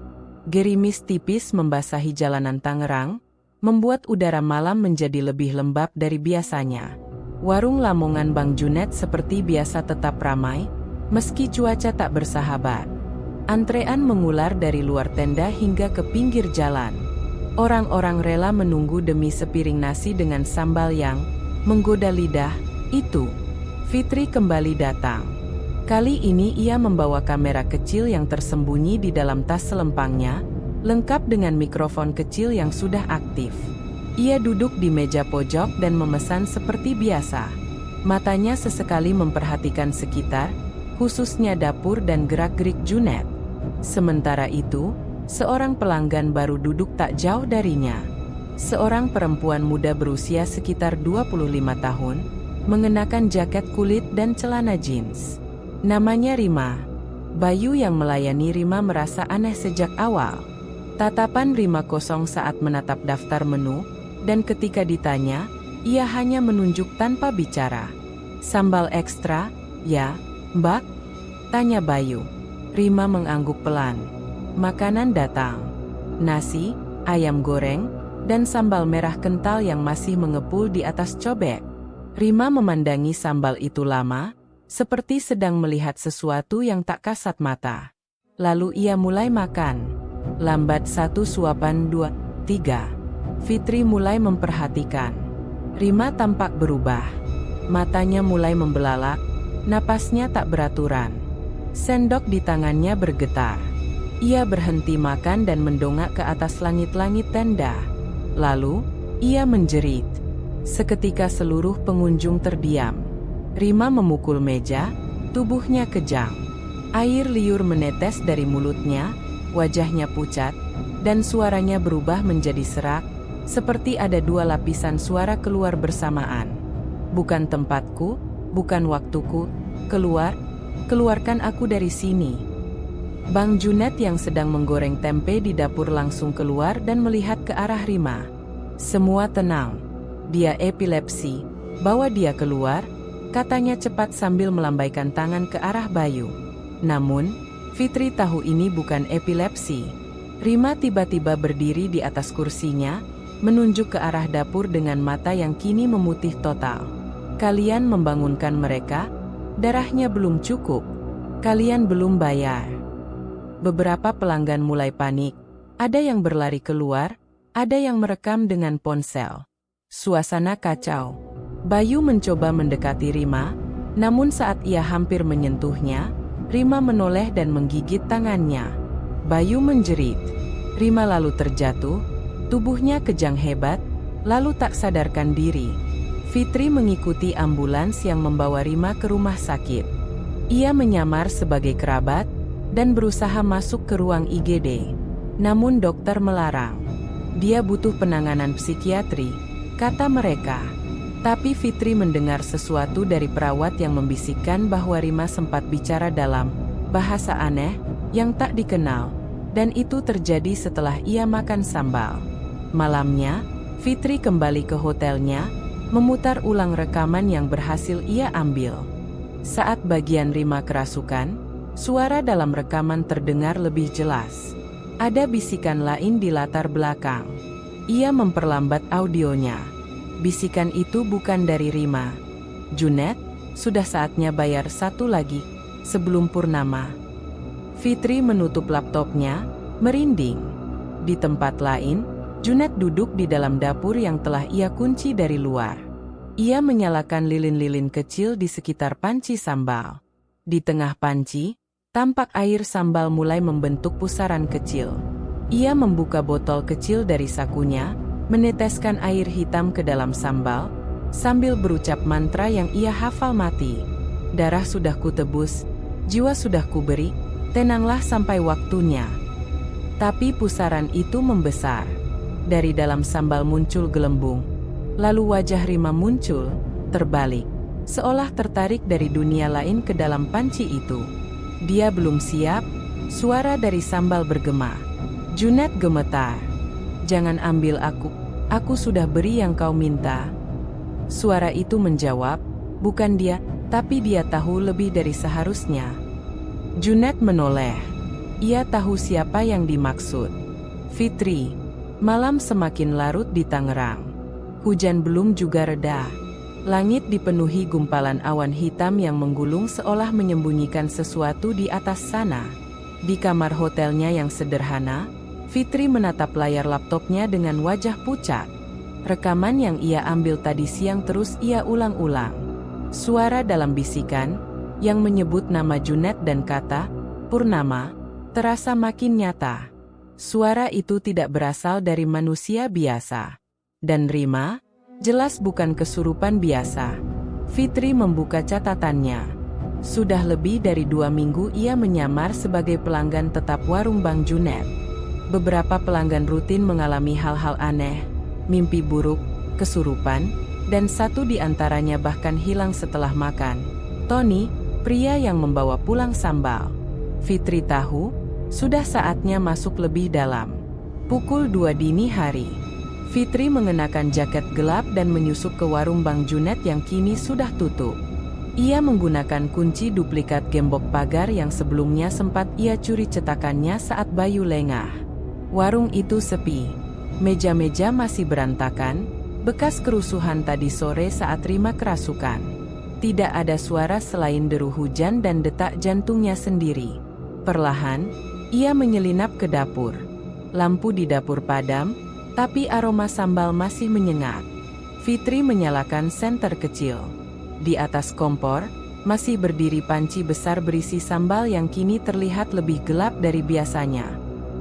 Gerimis tipis membasahi jalanan Tangerang, membuat udara malam menjadi lebih lembab dari biasanya. Warung Lamongan Bang Junet seperti biasa tetap ramai, meski cuaca tak bersahabat. Antrean mengular dari luar tenda hingga ke pinggir jalan. Orang-orang rela menunggu demi sepiring nasi dengan sambal yang menggoda lidah. Itu, Fitri kembali datang. Kali ini ia membawa kamera kecil yang tersembunyi di dalam tas selempangnya, lengkap dengan mikrofon kecil yang sudah aktif. Ia duduk di meja pojok dan memesan seperti biasa. Matanya sesekali memperhatikan sekitar, khususnya dapur dan gerak-gerik Junet. Sementara itu, seorang pelanggan baru duduk tak jauh darinya. Seorang perempuan muda berusia sekitar 25 tahun, mengenakan jaket kulit dan celana jeans. Namanya Rima. Bayu yang melayani Rima merasa aneh sejak awal. Tatapan Rima kosong saat menatap daftar menu, dan ketika ditanya, ia hanya menunjuk tanpa bicara. "Sambal ekstra, ya, Mbak?" tanya Bayu. Rima mengangguk pelan. Makanan datang. Nasi, ayam goreng, dan sambal merah kental yang masih mengepul di atas cobek. Rima memandangi sambal itu lama, seperti sedang melihat sesuatu yang tak kasat mata. Lalu ia mulai makan. Lambat 1 suapan 2, 3. Fitri mulai memperhatikan. Rima tampak berubah. Matanya mulai membelalak, napasnya tak beraturan. Sendok di tangannya bergetar. Ia berhenti makan dan mendongak ke atas langit-langit tenda. Lalu, ia menjerit. Seketika seluruh pengunjung terdiam. Rima memukul meja, tubuhnya kejang. Air liur menetes dari mulutnya, wajahnya pucat, dan suaranya berubah menjadi serak, seperti ada 2 lapisan suara keluar bersamaan. "Bukan tempatku, bukan waktuku, "Keluar, keluarkan aku dari sini." Bang Junet yang sedang menggoreng tempe di dapur langsung keluar dan melihat ke arah Rima. "Semua tenang. Dia epilepsi. Bawa dia keluar," katanya cepat sambil melambaikan tangan ke arah Bayu. Namun, Fitri tahu ini bukan epilepsi. Rima tiba-tiba berdiri di atas kursinya, menunjuk ke arah dapur dengan mata yang kini memutih total. "Kalian membangunkan mereka? Darahnya belum cukup. Kalian belum bayar." Beberapa pelanggan mulai panik. Ada yang berlari keluar, ada yang merekam dengan ponsel. Suasana kacau. Bayu mencoba mendekati Rima, namun saat ia hampir menyentuhnya, Rima menoleh dan menggigit tangannya. Bayu menjerit. Rima lalu terjatuh, tubuhnya kejang hebat, lalu tak sadarkan diri. Fitri mengikuti ambulans yang membawa Rima ke rumah sakit. Ia menyamar sebagai kerabat dan berusaha masuk ke ruang IGD. Namun dokter melarang. Dia butuh penanganan psikiatri, kata mereka. Tapi Fitri mendengar sesuatu dari perawat yang membisikkan bahwa Rima sempat bicara dalam bahasa aneh yang tak dikenal, dan itu terjadi setelah ia makan sambal. Malamnya, Fitri kembali ke hotelnya, memutar ulang rekaman yang berhasil ia ambil. Saat bagian Rima kerasukan, suara dalam rekaman terdengar lebih jelas. Ada bisikan lain di latar belakang. Ia memperlambat audionya. Bisikan itu bukan dari Rima. "Junet, sudah saatnya bayar satu lagi, sebelum purnama." Fitri menutup laptopnya, merinding. Di tempat lain, Junet duduk di dalam dapur yang telah ia kunci dari luar. Ia menyalakan lilin-lilin kecil di sekitar panci sambal. Di tengah panci, tampak air sambal mulai membentuk pusaran kecil. Ia membuka botol kecil dari sakunya, meneteskan air hitam ke dalam sambal, sambil berucap mantra yang ia hafal mati. "Darah sudah kutebus, jiwa sudah kuberi, tenanglah sampai waktunya." Tapi pusaran itu membesar. Dari dalam sambal muncul gelembung. Lalu wajah Rima muncul, terbalik, seolah tertarik dari dunia lain ke dalam panci itu. Dia belum siap, suara dari sambal bergema. Junet gemetar. "Jangan ambil aku sudah beri yang kau minta." Suara itu menjawab, "Bukan dia, tapi dia tahu lebih dari seharusnya." Junet menoleh. Ia tahu siapa yang dimaksud. Fitri. Malam semakin larut di Tangerang. Hujan belum juga reda. Langit dipenuhi gumpalan awan hitam yang menggulung seolah menyembunyikan sesuatu di atas sana. Di kamar hotelnya yang sederhana, Fitri menatap layar laptopnya dengan wajah pucat. Rekaman yang ia ambil tadi siang terus ia ulang-ulang. Suara dalam bisikan, yang menyebut nama Junet dan kata, "Purnama," terasa makin nyata. Suara itu tidak berasal dari manusia biasa. Dan Rima, jelas bukan kesurupan biasa. Fitri membuka catatannya. Sudah lebih dari 2 minggu ia menyamar sebagai pelanggan tetap warung Bang Junet. Beberapa pelanggan rutin mengalami hal-hal aneh, mimpi buruk, kesurupan, dan satu di antaranya bahkan hilang setelah makan. Tony, pria yang membawa pulang sambal. Fitri tahu, sudah saatnya masuk lebih dalam. Pukul 2 dini hari. Fitri mengenakan jaket gelap dan menyusup ke warung Bang Junet yang kini sudah tutup. Ia menggunakan kunci duplikat gembok pagar yang sebelumnya sempat ia curi cetakannya saat Bayu lengah. Warung itu sepi. Meja-meja masih berantakan, bekas kerusuhan tadi sore saat Rima kerasukan. Tidak ada suara selain deru hujan dan detak jantungnya sendiri. Perlahan, ia menyelinap ke dapur. Lampu di dapur padam, tapi aroma sambal masih menyengat. Fitri menyalakan senter kecil. Di atas kompor, masih berdiri panci besar berisi sambal yang kini terlihat lebih gelap dari biasanya.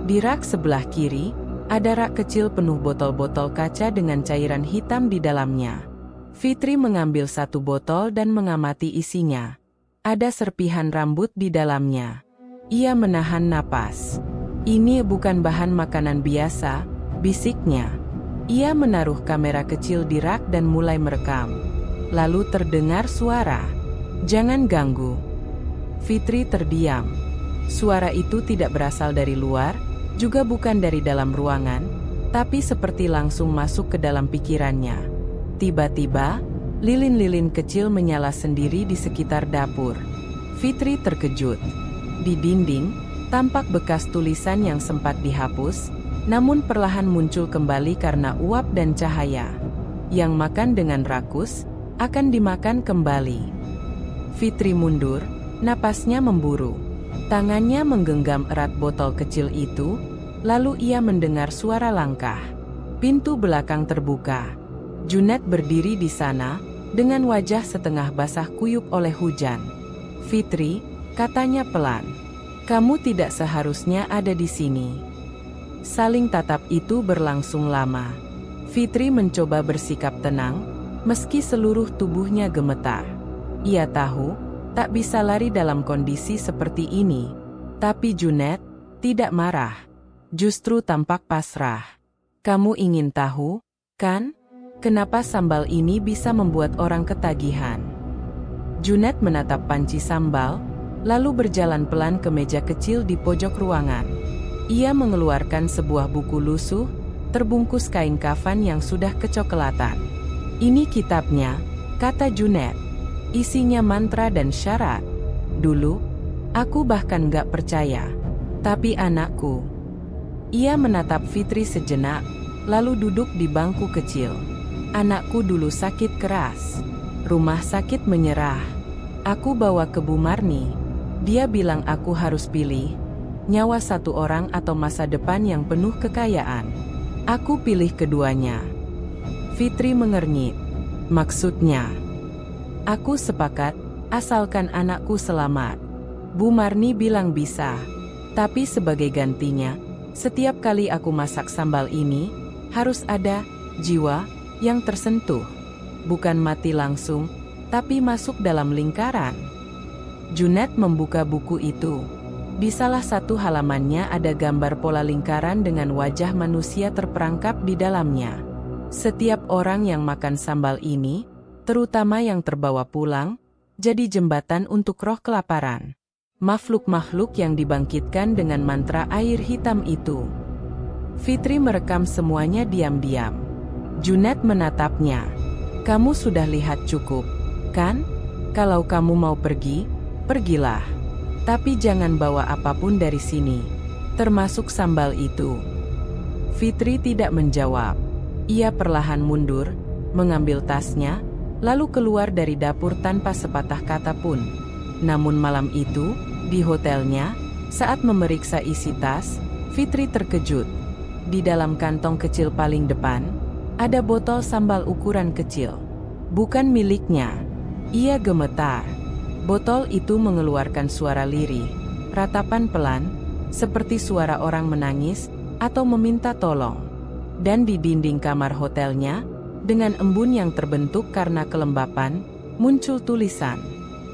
Di rak sebelah kiri, ada rak kecil penuh botol-botol kaca dengan cairan hitam di dalamnya. Fitri mengambil satu botol dan mengamati isinya. Ada serpihan rambut di dalamnya. Ia menahan napas. "Ini bukan bahan makanan biasa," bisiknya. Ia menaruh kamera kecil di rak dan mulai merekam. Lalu terdengar suara. Jangan ganggu. Fitri terdiam. Suara itu tidak berasal dari luar, juga bukan dari dalam ruangan, tapi seperti langsung masuk ke dalam pikirannya. Tiba-tiba, lilin-lilin kecil menyala sendiri di sekitar dapur. Fitri terkejut. Di dinding, tampak bekas tulisan yang sempat dihapus, namun perlahan muncul kembali karena uap dan cahaya. Yang makan dengan rakus, akan dimakan kembali. Fitri mundur, napasnya memburu. Tangannya menggenggam erat botol kecil itu, lalu ia mendengar suara langkah. Pintu belakang terbuka. Junet berdiri di sana, dengan wajah setengah basah kuyup oleh hujan. "Fitri," katanya pelan, "kamu tidak seharusnya ada di sini." Saling tatap itu berlangsung lama. Fitri mencoba bersikap tenang, meski seluruh tubuhnya gemetar. Ia tahu, tak bisa lari dalam kondisi seperti ini. Tapi Junet tidak marah. Justru tampak pasrah. "Kamu ingin tahu, kan? Kenapa sambal ini bisa membuat orang ketagihan?" Junet menatap panci sambal, lalu berjalan pelan ke meja kecil di pojok ruangan. Ia mengeluarkan sebuah buku lusuh, terbungkus kain kafan yang sudah kecoklatan. "Ini kitabnya," kata Junet. "Isinya mantra dan syarat. Dulu, aku bahkan gak percaya. Tapi anakku..." Ia menatap Fitri sejenak, lalu duduk di bangku kecil. "Anakku dulu sakit keras. Rumah sakit menyerah. Aku bawa ke Bu Marni. Dia bilang aku harus pilih, nyawa satu orang atau masa depan yang penuh kekayaan. Aku pilih keduanya." Fitri mengernyit. "Maksudnya?" "Aku sepakat, asalkan anakku selamat." Bu Marni bilang bisa. "Tapi sebagai gantinya, setiap kali aku masak sambal ini, harus ada jiwa yang tersentuh. Bukan mati langsung, tapi masuk dalam lingkaran." Junet membuka buku itu. Di salah satu halamannya ada gambar pola lingkaran dengan wajah manusia terperangkap di dalamnya. Setiap orang yang makan sambal ini, terutama yang terbawa pulang, jadi jembatan untuk roh kelaparan. Makhluk-makhluk yang dibangkitkan dengan mantra air hitam itu. Fitri merekam semuanya diam-diam. Junet menatapnya. "Kamu sudah lihat cukup, kan? Kalau kamu mau pergi, pergilah. Tapi jangan bawa apapun dari sini, termasuk sambal itu." Fitri tidak menjawab. Ia perlahan mundur, mengambil tasnya, lalu keluar dari dapur tanpa sepatah kata pun. Namun malam itu, di hotelnya, saat memeriksa isi tas, Fitri terkejut. Di dalam kantong kecil paling depan, ada botol sambal ukuran kecil. Bukan miliknya. Ia gemetar. Botol itu mengeluarkan suara lirih, ratapan pelan, seperti suara orang menangis atau meminta tolong. Dan di dinding kamar hotelnya, dengan embun yang terbentuk karena kelembapan, muncul tulisan,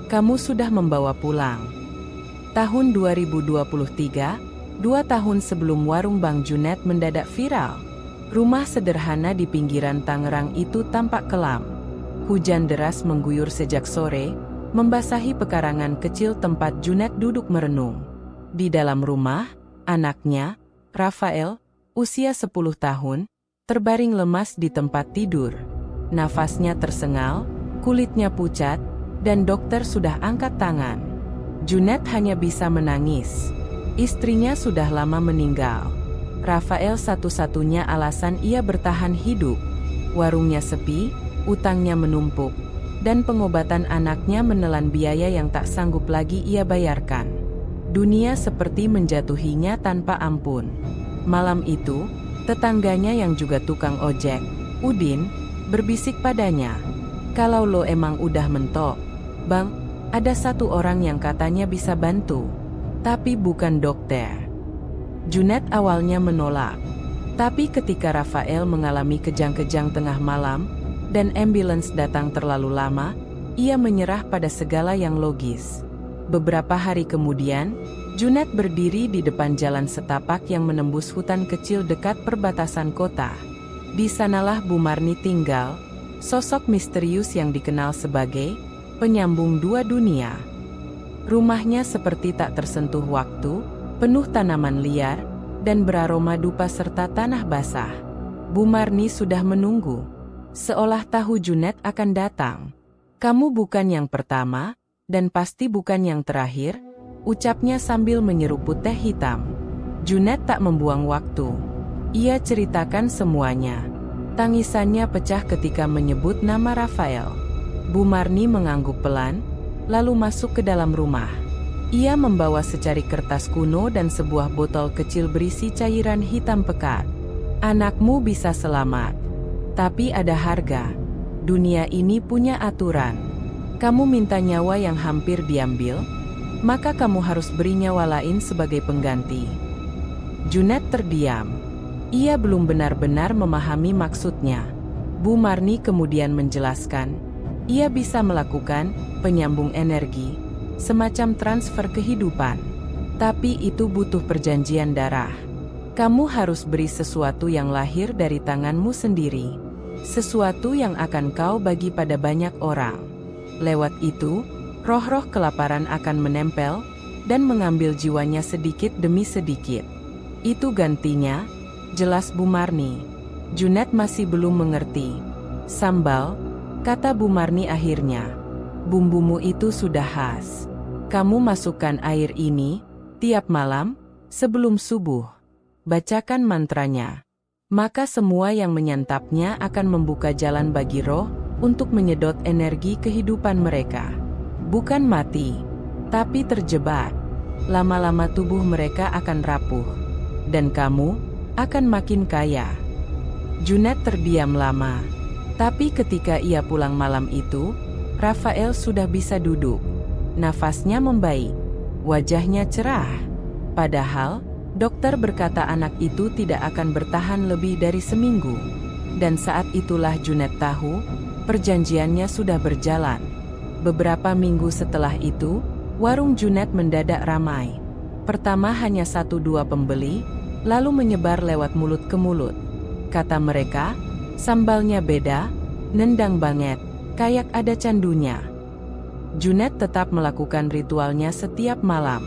"Kamu sudah membawa pulang." Tahun 2023, 2 tahun sebelum warung Bang Junet mendadak viral. Rumah sederhana di pinggiran Tangerang itu tampak kelam. Hujan deras mengguyur sejak sore, membasahi pekarangan kecil tempat Junet duduk merenung. Di dalam rumah, anaknya, Rafael, usia 10 tahun, terbaring lemas di tempat tidur. Nafasnya tersengal, kulitnya pucat, dan dokter sudah angkat tangan. Junet hanya bisa menangis. Istrinya sudah lama meninggal. Rafael satu-satunya alasan ia bertahan hidup. Warungnya sepi, utangnya menumpuk, dan pengobatan anaknya menelan biaya yang tak sanggup lagi ia bayarkan. Dunia seperti menjatuhinya tanpa ampun. Malam itu, tetangganya yang juga tukang ojek, Udin, berbisik padanya, "Kalau lo emang udah mentok, Bang, ada satu orang yang katanya bisa bantu. Tapi bukan dokter." Junet awalnya menolak. Tapi ketika Rafael mengalami kejang-kejang tengah malam, dan ambulans datang terlalu lama, ia menyerah pada segala yang logis. Beberapa hari kemudian, Junet berdiri di depan jalan setapak yang menembus hutan kecil dekat perbatasan kota. Di sanalah Bu Marni tinggal, sosok misterius yang dikenal sebagai penyambung dua dunia. Rumahnya seperti tak tersentuh waktu, penuh tanaman liar, dan beraroma dupa serta tanah basah. Bu Marni sudah menunggu, seolah tahu Junet akan datang. "Kamu bukan yang pertama, dan pasti bukan yang terakhir," ucapnya sambil menyeruput teh hitam. Junet tak membuang waktu. Ia ceritakan semuanya. Tangisannya pecah ketika menyebut nama Rafael. Bu Marni mengangguk pelan, lalu masuk ke dalam rumah. Ia membawa secari kertas kuno dan sebuah botol kecil berisi cairan hitam pekat. "Anakmu bisa selamat. Tapi ada harga. Dunia ini punya aturan. Kamu minta nyawa yang hampir diambil, maka kamu harus beri nyawa lain sebagai pengganti." Junet terdiam. Ia belum benar-benar memahami maksudnya. Bu Marni kemudian menjelaskan, ia bisa melakukan penyambung energi, semacam transfer kehidupan. Tapi itu butuh perjanjian darah. Kamu harus beri sesuatu yang lahir dari tanganmu sendiri. Sesuatu yang akan kau bagi pada banyak orang. Lewat itu, roh-roh kelaparan akan menempel dan mengambil jiwanya sedikit demi sedikit. Itu gantinya, jelas Bu Marni. Junet masih belum mengerti. "Sambal," kata Bu Marni akhirnya. "Bumbumu itu sudah khas. Kamu masukkan air ini tiap malam sebelum subuh. Bacakan mantranya. Maka semua yang menyantapnya akan membuka jalan bagi roh untuk menyedot energi kehidupan mereka. Bukan mati, tapi terjebak. Lama-lama tubuh mereka akan rapuh. Dan kamu akan makin kaya." Junet terdiam lama. Tapi ketika ia pulang malam itu, Rafael sudah bisa duduk. Nafasnya membaik. Wajahnya cerah. Padahal, dokter berkata anak itu tidak akan bertahan lebih dari seminggu. Dan saat itulah Junet tahu, perjanjiannya sudah berjalan. Beberapa minggu setelah itu, warung Junet mendadak ramai. Pertama hanya 1-2 pembeli, lalu menyebar lewat mulut ke mulut. Kata mereka, sambalnya beda, nendang banget, kayak ada candunya. Junet tetap melakukan ritualnya setiap malam.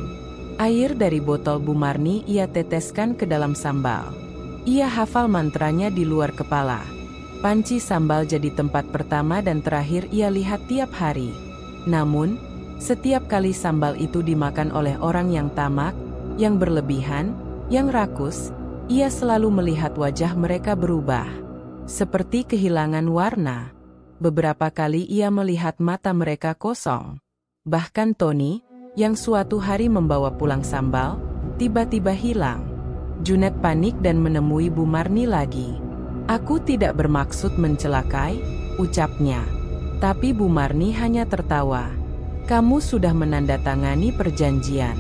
Air dari botol Bu Marni ia teteskan ke dalam sambal. Ia hafal mantranya di luar kepala. Panci sambal jadi tempat pertama dan terakhir ia lihat tiap hari. Namun, setiap kali sambal itu dimakan oleh orang yang tamak, yang berlebihan, yang rakus, ia selalu melihat wajah mereka berubah. Seperti kehilangan warna. Beberapa kali ia melihat mata mereka kosong. Bahkan Tony, yang suatu hari membawa pulang sambal, tiba-tiba hilang. Junet panik dan menemui Bu Marni lagi. "Aku tidak bermaksud mencelakai," ucapnya. Tapi Bu Marni hanya tertawa. "Kamu sudah menandatangani perjanjian.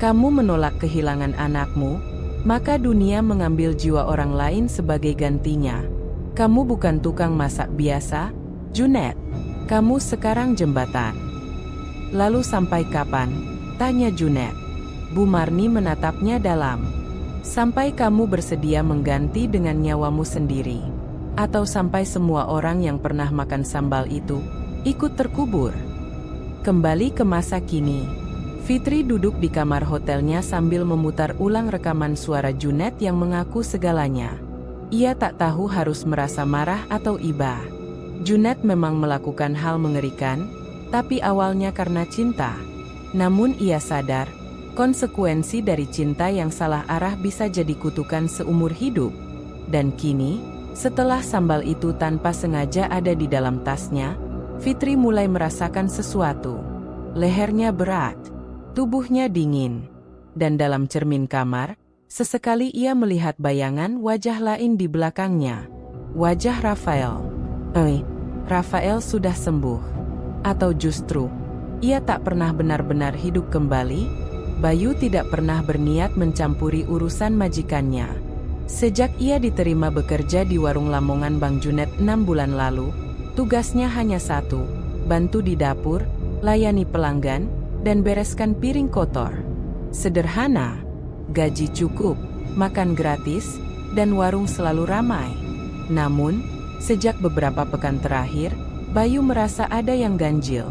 Kamu menolak kehilangan anakmu, maka dunia mengambil jiwa orang lain sebagai gantinya. Kamu bukan tukang masak biasa, Junet. Kamu sekarang jembatan." "Lalu sampai kapan?" tanya Junet. Bu Marni menatapnya dalam. "Sampai kamu bersedia mengganti dengan nyawamu sendiri. Atau sampai semua orang yang pernah makan sambal itu ikut terkubur." Kembali ke masa kini. Fitri duduk di kamar hotelnya sambil memutar ulang rekaman suara Junet yang mengaku segalanya. Ia tak tahu harus merasa marah atau iba. Junet memang melakukan hal mengerikan, tapi awalnya karena cinta. Namun ia sadar, konsekuensi dari cinta yang salah arah bisa jadi kutukan seumur hidup. Dan kini, setelah sambal itu tanpa sengaja ada di dalam tasnya, Fitri mulai merasakan sesuatu. Lehernya berat. Tubuhnya dingin. Dan dalam cermin kamar, sesekali ia melihat bayangan wajah lain di belakangnya. Wajah Rafael. Rafael sudah sembuh. Atau justru, ia tak pernah benar-benar hidup kembali? Bayu tidak pernah berniat mencampuri urusan majikannya. Sejak ia diterima bekerja di warung Lamongan Bang Junet 6 bulan lalu, tugasnya hanya satu, bantu di dapur, layani pelanggan, dan bereskan piring kotor. Sederhana, gaji cukup, makan gratis, dan warung selalu ramai. Namun, sejak beberapa pekan terakhir, Bayu merasa ada yang ganjil.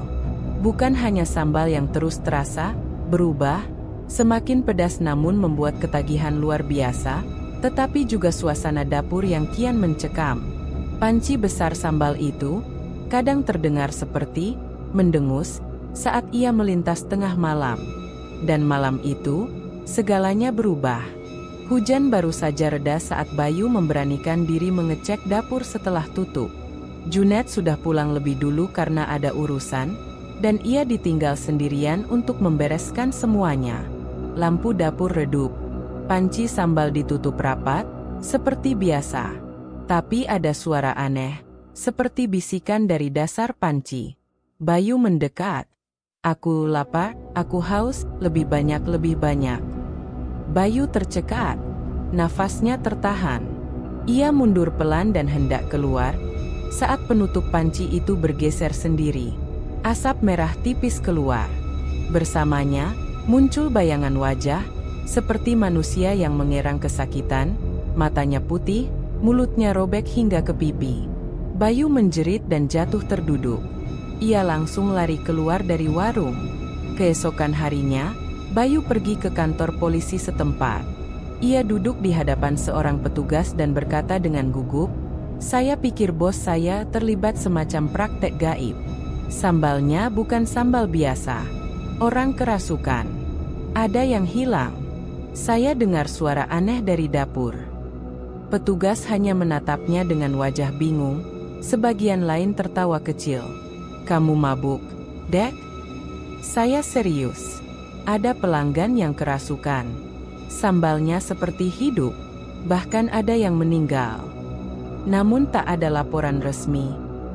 Bukan hanya sambal yang terus terasa, berubah, semakin pedas namun membuat ketagihan luar biasa, tetapi juga suasana dapur yang kian mencekam. Panci besar sambal itu kadang terdengar seperti mendengus saat ia melintas tengah malam. Dan malam itu, segalanya berubah. Hujan baru saja reda saat Bayu memberanikan diri mengecek dapur setelah tutup. Junet sudah pulang lebih dulu karena ada urusan, dan ia ditinggal sendirian untuk membereskan semuanya. Lampu dapur redup. Panci sambal ditutup rapat, seperti biasa. Tapi ada suara aneh, seperti bisikan dari dasar panci. Bayu mendekat. Aku lapar, aku haus, lebih banyak, lebih banyak. Bayu tercekat. Nafasnya tertahan. Ia mundur pelan dan hendak keluar, saat penutup panci itu bergeser sendiri. Asap merah tipis keluar. Bersamanya, muncul bayangan wajah, seperti manusia yang mengerang kesakitan, matanya putih, mulutnya robek hingga ke pipi. Bayu menjerit dan jatuh terduduk. Ia langsung lari keluar dari warung. Keesokan harinya, Bayu pergi ke kantor polisi setempat. Ia duduk di hadapan seorang petugas dan berkata dengan gugup, "Saya pikir bos saya terlibat semacam praktek gaib. Sambalnya bukan sambal biasa. Orang kerasukan. Ada yang hilang. Saya dengar suara aneh dari dapur." Petugas hanya menatapnya dengan wajah bingung, sebagian lain tertawa kecil. "Kamu mabuk, Dek?" "Saya serius. Ada pelanggan yang kerasukan. Sambalnya seperti hidup, bahkan ada yang meninggal. Namun tak ada laporan resmi,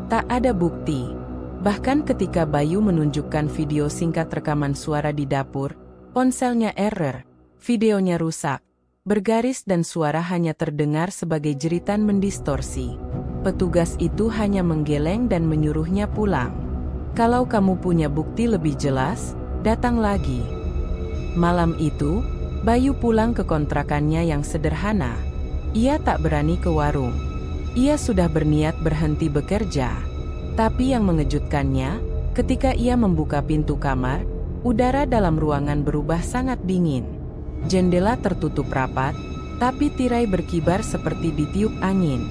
tak ada bukti." Bahkan ketika Bayu menunjukkan video singkat rekaman suara di dapur, ponselnya error, videonya rusak, bergaris dan suara hanya terdengar sebagai jeritan mendistorsi. Petugas itu hanya menggeleng dan menyuruhnya pulang. "Kalau kamu punya bukti lebih jelas, datang lagi." Malam itu, Bayu pulang ke kontrakannya yang sederhana. Ia tak berani ke warung. Ia sudah berniat berhenti bekerja. Tapi yang mengejutkannya, ketika ia membuka pintu kamar, udara dalam ruangan berubah sangat dingin. Jendela tertutup rapat, tapi tirai berkibar seperti ditiup angin.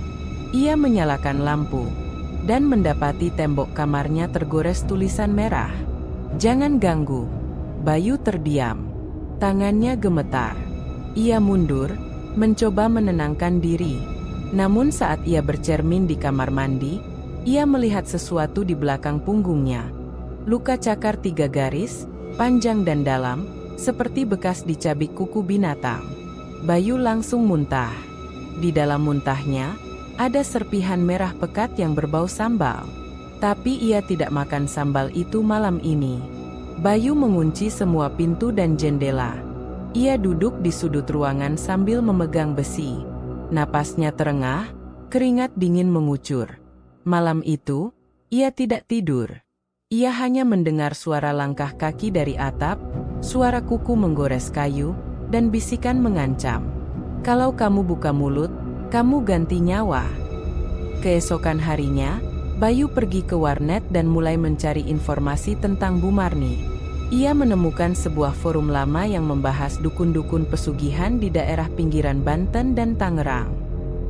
Ia menyalakan lampu, dan mendapati tembok kamarnya tergores tulisan merah. "Jangan ganggu." Bayu terdiam. Tangannya gemetar. Ia mundur, mencoba menenangkan diri. Namun saat ia bercermin di kamar mandi, ia melihat sesuatu di belakang punggungnya. Luka cakar 3 garis, panjang dan dalam, seperti bekas dicabik kuku binatang. Bayu langsung muntah. Di dalam muntahnya, ada serpihan merah pekat yang berbau sambal. Tapi ia tidak makan sambal itu malam ini. Bayu mengunci semua pintu dan jendela. Ia duduk di sudut ruangan sambil memegang besi. Napasnya terengah, keringat dingin mengucur. Malam itu, ia tidak tidur. Ia hanya mendengar suara langkah kaki dari atap, suara kuku menggores kayu, dan bisikan mengancam. "Kalau kamu buka mulut, kamu ganti nyawa." Keesokan harinya, Bayu pergi ke warnet dan mulai mencari informasi tentang Bu Marni. Ia menemukan sebuah forum lama yang membahas dukun-dukun pesugihan di daerah pinggiran Banten dan Tangerang.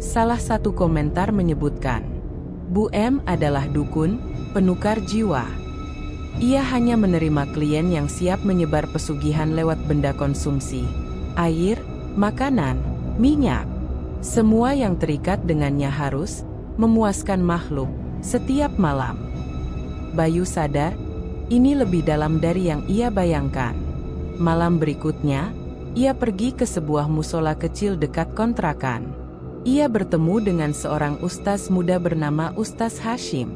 Salah satu komentar menyebutkan, Bu M adalah dukun, penukar jiwa. Ia hanya menerima klien yang siap menyebar pesugihan lewat benda konsumsi, air, makanan, minyak. Semua yang terikat dengannya harus memuaskan makhluk setiap malam. Bayu sadar, ini lebih dalam dari yang ia bayangkan. Malam berikutnya, ia pergi ke sebuah musola kecil dekat kontrakan. Ia bertemu dengan seorang ustaz muda bernama Ustaz Hashim.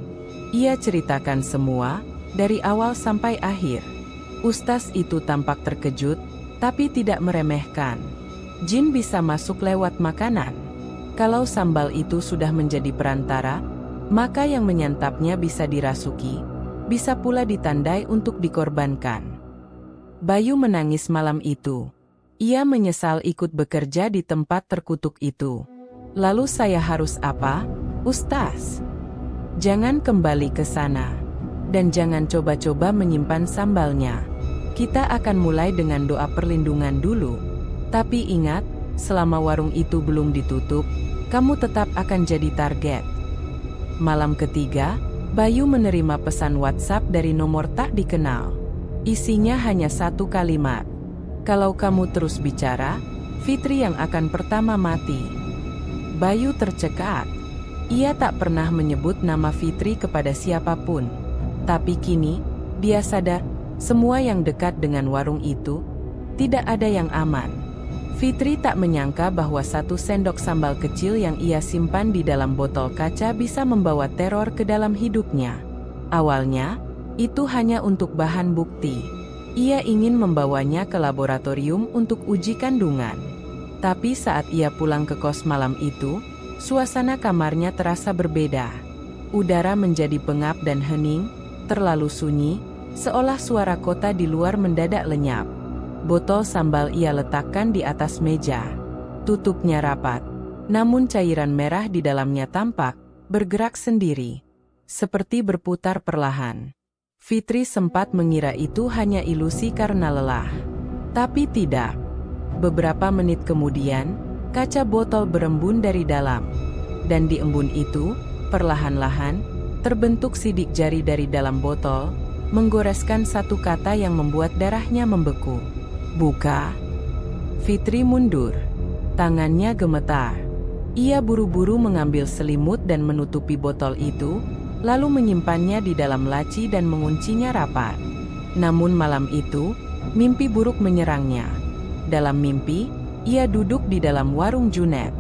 Ia ceritakan semua, dari awal sampai akhir. Ustaz itu tampak terkejut, tapi tidak meremehkan. Jin bisa masuk lewat makanan. Kalau sambal itu sudah menjadi perantara, maka yang menyantapnya bisa dirasuki, bisa pula ditandai untuk dikorbankan. Bayu menangis malam itu. Ia menyesal ikut bekerja di tempat terkutuk itu. "Lalu saya harus apa, Ustaz?" "Jangan kembali ke sana. Dan jangan coba-coba menyimpan sambalnya. Kita akan mulai dengan doa perlindungan dulu. Tapi ingat, selama warung itu belum ditutup, kamu tetap akan jadi target. Malam ketiga, Bayu menerima pesan WhatsApp dari nomor tak dikenal. Isinya hanya satu kalimat. Kalau kamu terus bicara, Fitri yang akan pertama mati. Bayu tercekat. Ia tak pernah menyebut nama Fitri kepada siapapun. Tapi kini, dia sadar, semua yang dekat dengan warung itu, tidak ada yang aman. Fitri tak menyangka bahwa 1 sendok sambal kecil yang ia simpan di dalam botol kaca bisa membawa teror ke dalam hidupnya. Awalnya, itu hanya untuk bahan bukti. Ia ingin membawanya ke laboratorium untuk uji kandungan. Tapi saat ia pulang ke kos malam itu, suasana kamarnya terasa berbeda. Udara menjadi pengap dan hening, terlalu sunyi, seolah suara kota di luar mendadak lenyap. Botol sambal ia letakkan di atas meja. Tutupnya rapat, namun cairan merah di dalamnya tampak bergerak sendiri, seperti berputar perlahan. Fitri sempat mengira itu hanya ilusi karena lelah. Tapi tidak. Beberapa menit kemudian, kaca botol berembun dari dalam. Dan di embun itu, perlahan-lahan, terbentuk sidik jari dari dalam botol, menggoreskan satu kata yang membuat darahnya membeku. Buka. Fitri mundur. Tangannya gemetar. Ia buru-buru mengambil selimut dan menutupi botol itu, lalu menyimpannya di dalam laci dan menguncinya rapat. Namun malam itu, mimpi buruk menyerangnya. Dalam mimpi, ia duduk di dalam warung Junet.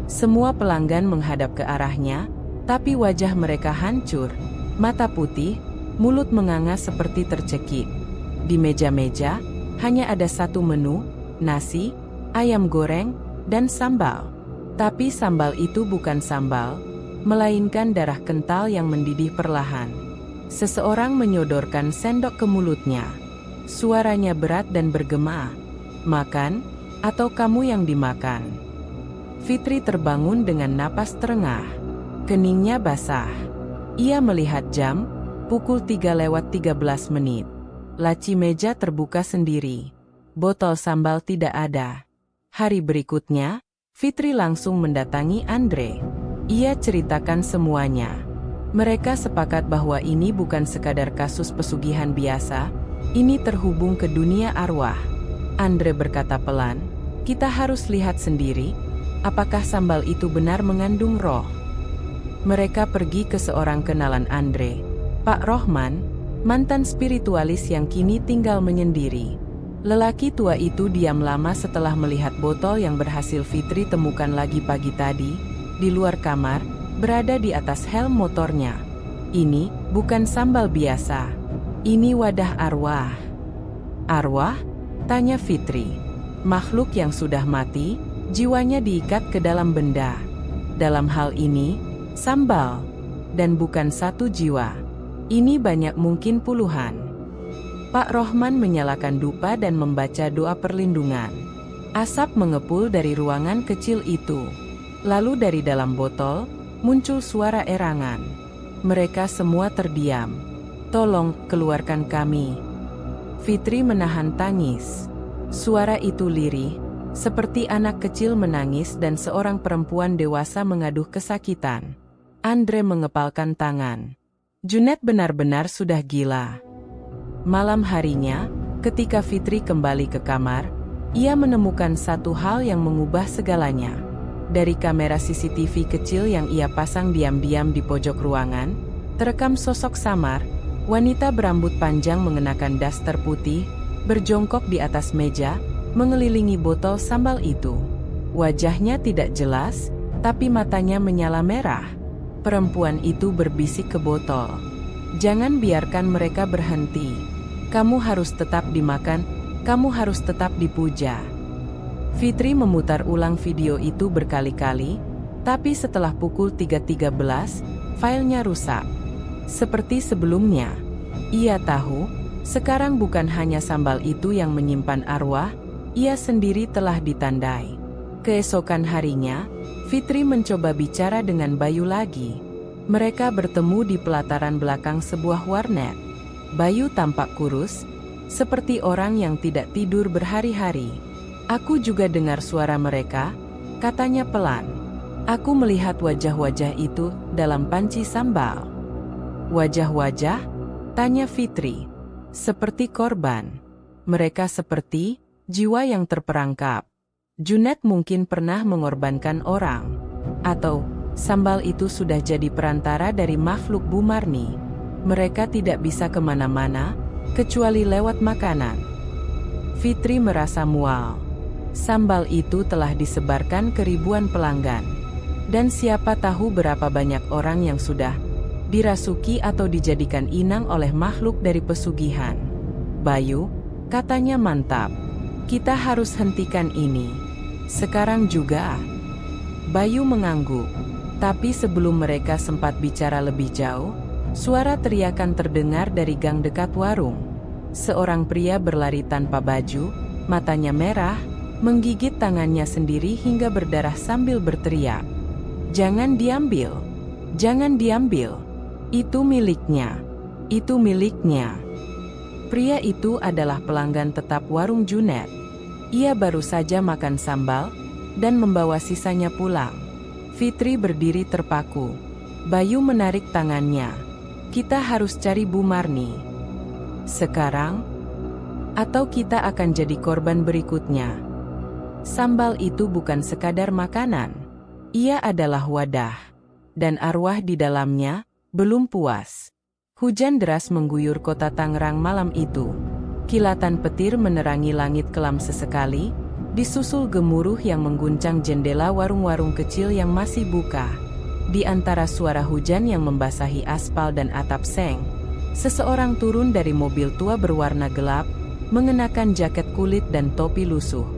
Semua pelanggan menghadap ke arahnya, tapi wajah mereka hancur, mata putih, mulut menganga seperti tercekik. Di meja-meja, hanya ada satu menu, nasi, ayam goreng, dan sambal. Tapi sambal itu bukan sambal, melainkan darah kental yang mendidih perlahan. Seseorang menyodorkan sendok ke mulutnya. Suaranya berat dan bergema. Makan, atau kamu yang dimakan. Fitri terbangun dengan napas terengah. Keningnya basah. Ia melihat jam, pukul 3:13. Laci meja terbuka sendiri. Botol sambal tidak ada. Hari berikutnya, Fitri langsung mendatangi Andre. Ia ceritakan semuanya. Mereka sepakat bahwa ini bukan sekadar kasus pesugihan biasa, ini terhubung ke dunia arwah. Andre berkata pelan, kita harus lihat sendiri, apakah sambal itu benar mengandung roh. Mereka pergi ke seorang kenalan Andre, Pak Rohman, mantan spiritualis yang kini tinggal menyendiri. Lelaki tua itu diam lama setelah melihat botol yang berhasil Fitri temukan lagi pagi tadi, di luar kamar, berada di atas helm motornya. Ini bukan sambal biasa. Ini wadah arwah. Arwah? Tanya Fitri. Makhluk yang sudah mati, jiwanya diikat ke dalam benda. Dalam hal ini, sambal. Dan bukan satu jiwa. Ini banyak mungkin puluhan. Pak Rohman menyalakan dupa dan membaca doa perlindungan. Asap mengepul dari ruangan kecil itu. Lalu dari dalam botol, muncul suara erangan. Mereka semua terdiam. Tolong, keluarkan kami. Fitri menahan tangis. Suara itu lirih, seperti anak kecil menangis dan seorang perempuan dewasa mengaduh kesakitan. Andre mengepalkan tangan. Junet benar-benar sudah gila. Malam harinya, ketika Fitri kembali ke kamar, ia menemukan satu hal yang mengubah segalanya. Dari kamera CCTV kecil yang ia pasang diam-diam di pojok ruangan, terekam sosok samar, wanita berambut panjang mengenakan daster putih, berjongkok di atas meja, mengelilingi botol sambal itu. Wajahnya tidak jelas, tapi matanya menyala merah. Perempuan itu berbisik ke botol. Jangan biarkan mereka berhenti. Kamu harus tetap dimakan, kamu harus tetap dipuja. Fitri memutar ulang video itu berkali-kali, tapi setelah pukul 3:13, filenya rusak. Seperti sebelumnya, ia tahu, sekarang bukan hanya sambal itu yang menyimpan arwah, ia sendiri telah ditandai. Keesokan harinya, Fitri mencoba bicara dengan Bayu lagi. Mereka bertemu di pelataran belakang sebuah warnet. Bayu tampak kurus, seperti orang yang tidak tidur berhari-hari. Aku juga dengar suara mereka, katanya pelan. Aku melihat wajah-wajah itu dalam panci sambal. Wajah-wajah? Tanya Fitri. Seperti korban. Mereka seperti jiwa yang terperangkap. Junet mungkin pernah mengorbankan orang. Atau sambal itu sudah jadi perantara dari makhluk Bu Marni. Mereka tidak bisa kemana-mana, kecuali lewat makanan. Fitri merasa mual. Sambal itu telah disebarkan ke ribuan pelanggan. Dan siapa tahu berapa banyak orang yang sudah dirasuki atau dijadikan inang oleh makhluk dari pesugihan. Bayu, katanya mantap. Kita harus hentikan ini. Sekarang juga. Bayu mengangguk. Tapi sebelum mereka sempat bicara lebih jauh, suara teriakan terdengar dari gang dekat warung. Seorang pria berlari tanpa baju, matanya merah, menggigit tangannya sendiri hingga berdarah sambil berteriak. Jangan diambil. Jangan diambil. Itu miliknya. Itu miliknya. Pria itu adalah pelanggan tetap warung Junet. Ia baru saja makan sambal dan membawa sisanya pulang. Fitri berdiri terpaku. Bayu menarik tangannya. Kita harus cari Bu Marni. Sekarang? Atau kita akan jadi korban berikutnya? Sambal itu bukan sekadar makanan. Ia adalah wadah. Dan arwah di dalamnya belum puas. Hujan deras mengguyur kota Tangerang malam itu. Kilatan petir menerangi langit kelam sesekali, disusul gemuruh yang mengguncang jendela warung-warung kecil yang masih buka. Di antara suara hujan yang membasahi aspal dan atap seng, seseorang turun dari mobil tua berwarna gelap, mengenakan jaket kulit dan topi lusuh.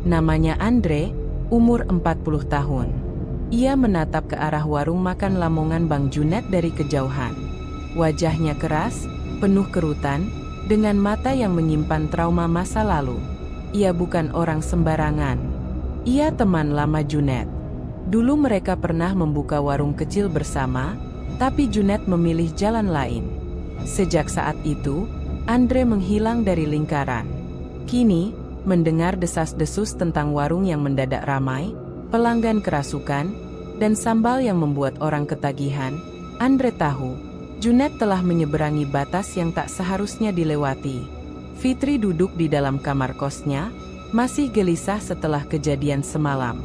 Namanya Andre, umur 40 tahun. Ia menatap ke arah warung makan Lamongan Bang Junet dari kejauhan. Wajahnya keras, penuh kerutan, dengan mata yang menyimpan trauma masa lalu. Ia bukan orang sembarangan. Ia teman lama Junet. Dulu mereka pernah membuka warung kecil bersama, tapi Junet memilih jalan lain. Sejak saat itu, Andre menghilang dari lingkaran. Kini, mendengar desas-desus tentang warung yang mendadak ramai, pelanggan kerasukan, dan sambal yang membuat orang ketagihan, Andre tahu Junet telah menyeberangi batas yang tak seharusnya dilewati. Fitri duduk di dalam kamar kosnya, masih gelisah setelah kejadian semalam.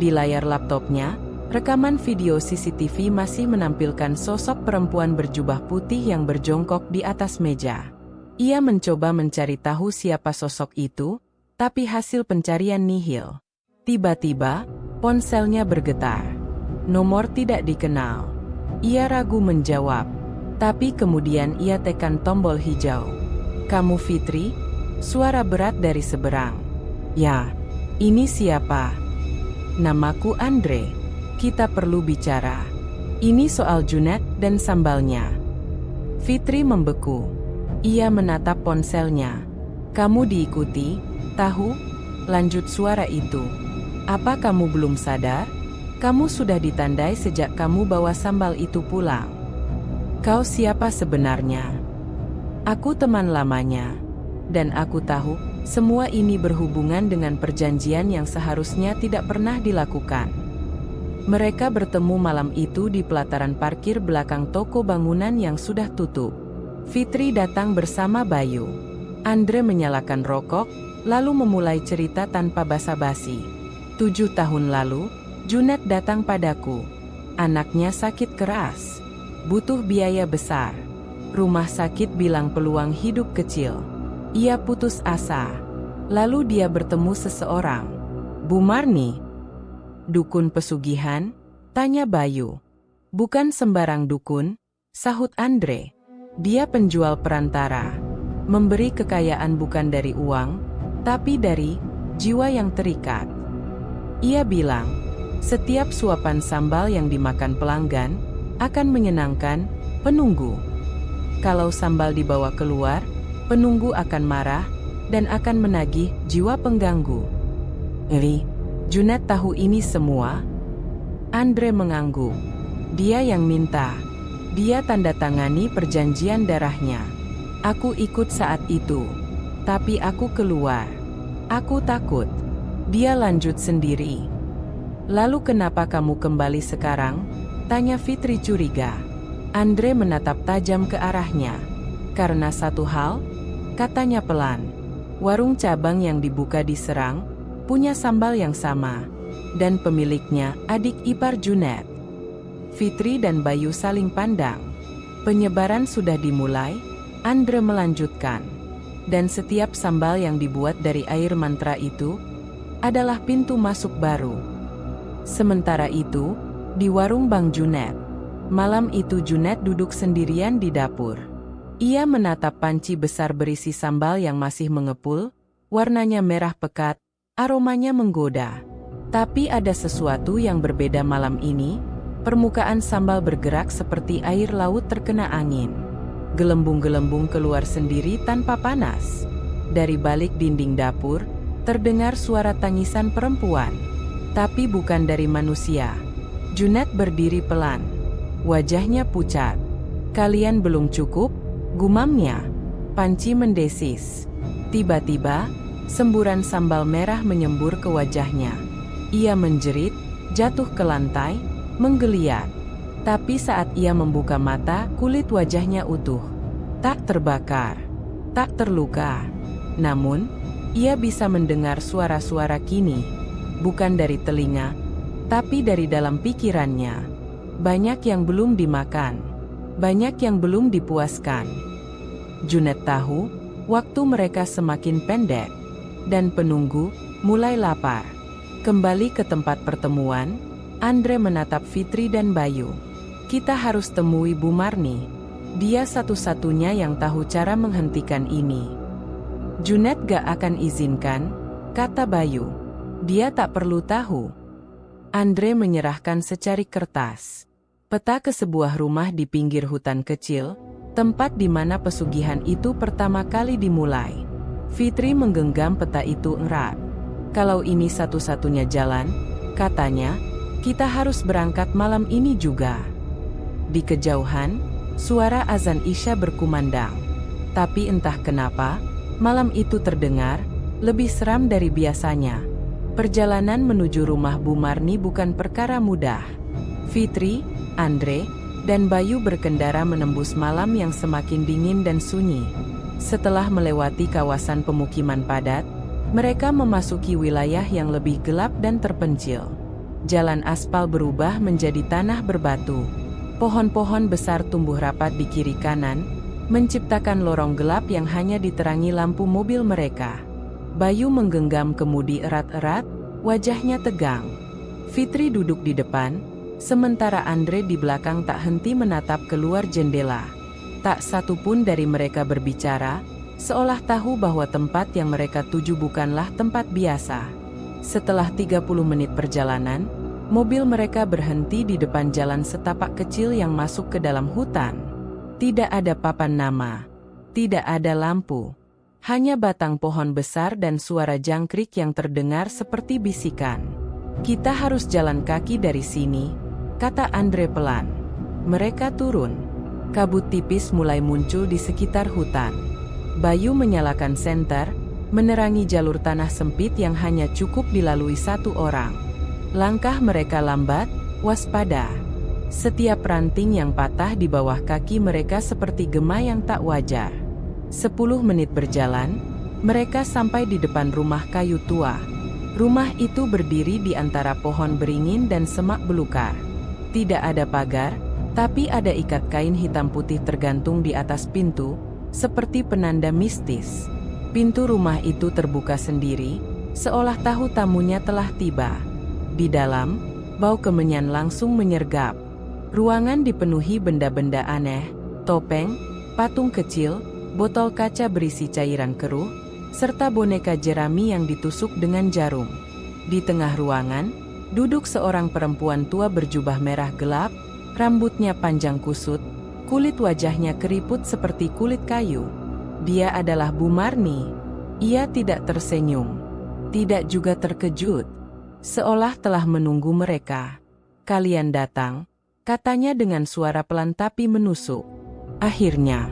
Di layar laptopnya, rekaman video CCTV masih menampilkan sosok perempuan berjubah putih yang berjongkok di atas meja. Ia mencoba mencari tahu siapa sosok itu, tapi hasil pencarian nihil. Tiba-tiba, ponselnya bergetar. Nomor tidak dikenal. Ia ragu menjawab. Tapi kemudian ia tekan tombol hijau. Kamu Fitri? Suara berat dari seberang. Ya, ini siapa? Namaku Andre. Kita perlu bicara. Ini soal Junet dan sambalnya. Fitri membeku. Ia menatap ponselnya. Kamu diikuti, tahu? Lanjut suara itu. Apa kamu belum sadar? Kamu sudah ditandai sejak kamu bawa sambal itu pulang. Kau siapa sebenarnya? Aku teman lamanya. Dan aku tahu, semua ini berhubungan dengan perjanjian yang seharusnya tidak pernah dilakukan. Mereka bertemu malam itu di pelataran parkir belakang toko bangunan yang sudah tutup. Fitri datang bersama Bayu. Andre menyalakan rokok, lalu memulai cerita tanpa basa-basi. 7 tahun lalu, Junet datang padaku. Anaknya sakit keras. Butuh biaya besar. Rumah sakit bilang peluang hidup kecil. Ia putus asa. Lalu dia bertemu seseorang. Bu Marni. Dukun pesugihan? Tanya Bayu. Bukan sembarang dukun, sahut Andre. Dia penjual perantara. Memberi kekayaan bukan dari uang, tapi dari jiwa yang terikat. Ia bilang, setiap suapan sambal yang dimakan pelanggan akan menyenangkan penunggu. Kalau sambal dibawa keluar, penunggu akan marah dan akan menagih jiwa pengganggu. Junet tahu ini semua? Andre mengangguk. Dia yang minta. Dia tanda tangani perjanjian darahnya. Aku ikut saat itu. Tapi aku keluar. Aku takut. Dia lanjut sendiri. Lalu kenapa kamu kembali sekarang? Tanya Fitri curiga. Andre menatap tajam ke arahnya. Karena satu hal, katanya pelan. Warung cabang yang dibuka di Serang, punya sambal yang sama. Dan pemiliknya adik ipar Junet. Fitri dan Bayu saling pandang. Penyebaran sudah dimulai, Andre melanjutkan. Dan setiap sambal yang dibuat dari air mantra itu adalah pintu masuk baru. Sementara itu, di warung Bang Junet, malam itu Junet duduk sendirian di dapur. Ia menatap panci besar berisi sambal yang masih mengepul, warnanya merah pekat, aromanya menggoda. Tapi ada sesuatu yang berbeda malam ini. Permukaan sambal bergerak seperti air laut terkena angin. Gelembung-gelembung keluar sendiri tanpa panas. Dari balik dinding dapur, terdengar suara tangisan perempuan. Tapi bukan dari manusia. Junet berdiri pelan. Wajahnya pucat. Kalian belum cukup? Gumamnya. Panci mendesis. Tiba-tiba, semburan sambal merah menyembur ke wajahnya. Ia menjerit, jatuh ke lantai, menggeliat. Tapi saat ia membuka mata, kulit wajahnya utuh. Tak terbakar, tak terluka. Namun, ia bisa mendengar suara-suara kini. Bukan dari telinga, tapi dari dalam pikirannya. Banyak yang belum dimakan. Banyak yang belum dipuaskan. Junet tahu, waktu mereka semakin pendek. Dan penunggu mulai lapar. Kembali ke tempat pertemuan, Andre menatap Fitri dan Bayu. Kita harus temui Bu Marni. Dia satu-satunya yang tahu cara menghentikan ini. Junet gak akan izinkan, kata Bayu. Dia tak perlu tahu. Andre menyerahkan secari kertas. Peta ke sebuah rumah di pinggir hutan kecil, tempat di mana pesugihan itu pertama kali dimulai. Fitri menggenggam peta itu erat. Kalau ini satu-satunya jalan, katanya, kita harus berangkat malam ini juga. Di kejauhan, suara azan Isya berkumandang. Tapi entah kenapa, malam itu terdengar lebih seram dari biasanya. Perjalanan menuju rumah Bu Marni bukan perkara mudah. Fitri, Andre, dan Bayu berkendara menembus malam yang semakin dingin dan sunyi. Setelah melewati kawasan pemukiman padat, mereka memasuki wilayah yang lebih gelap dan terpencil. Jalan aspal berubah menjadi tanah berbatu. Pohon-pohon besar tumbuh rapat di kiri kanan, menciptakan lorong gelap yang hanya diterangi lampu mobil mereka. Bayu menggenggam kemudi erat-erat, wajahnya tegang. Fitri duduk di depan, sementara Andre di belakang tak henti menatap keluar jendela. Tak satu pun dari mereka berbicara, seolah tahu bahwa tempat yang mereka tuju bukanlah tempat biasa. Setelah 30 menit perjalanan, mobil mereka berhenti di depan jalan setapak kecil yang masuk ke dalam hutan. Tidak ada papan nama, tidak ada lampu. Hanya batang pohon besar dan suara jangkrik yang terdengar seperti bisikan. Kita harus jalan kaki dari sini, kata Andre pelan. Mereka turun. Kabut tipis mulai muncul di sekitar hutan. Bayu menyalakan senter, menerangi jalur tanah sempit yang hanya cukup dilalui satu orang. Langkah mereka lambat, waspada. Setiap ranting yang patah di bawah kaki mereka seperti gema yang tak wajar. 10 menit berjalan, mereka sampai di depan rumah kayu tua. Rumah itu berdiri di antara pohon beringin dan semak belukar. Tidak ada pagar, tapi ada ikat kain hitam putih tergantung di atas pintu, seperti penanda mistis. Pintu rumah itu terbuka sendiri, seolah tahu tamunya telah tiba. Di dalam, bau kemenyan langsung menyergap. Ruangan dipenuhi benda-benda aneh, topeng, patung kecil, botol kaca berisi cairan keruh, serta boneka jerami yang ditusuk dengan jarum. Di tengah ruangan, duduk seorang perempuan tua berjubah merah gelap, rambutnya panjang kusut, kulit wajahnya keriput seperti kulit kayu. Dia adalah Bu Marni. Ia tidak tersenyum, tidak juga terkejut, seolah telah menunggu mereka. Kalian datang, katanya dengan suara pelan tapi menusuk. Akhirnya,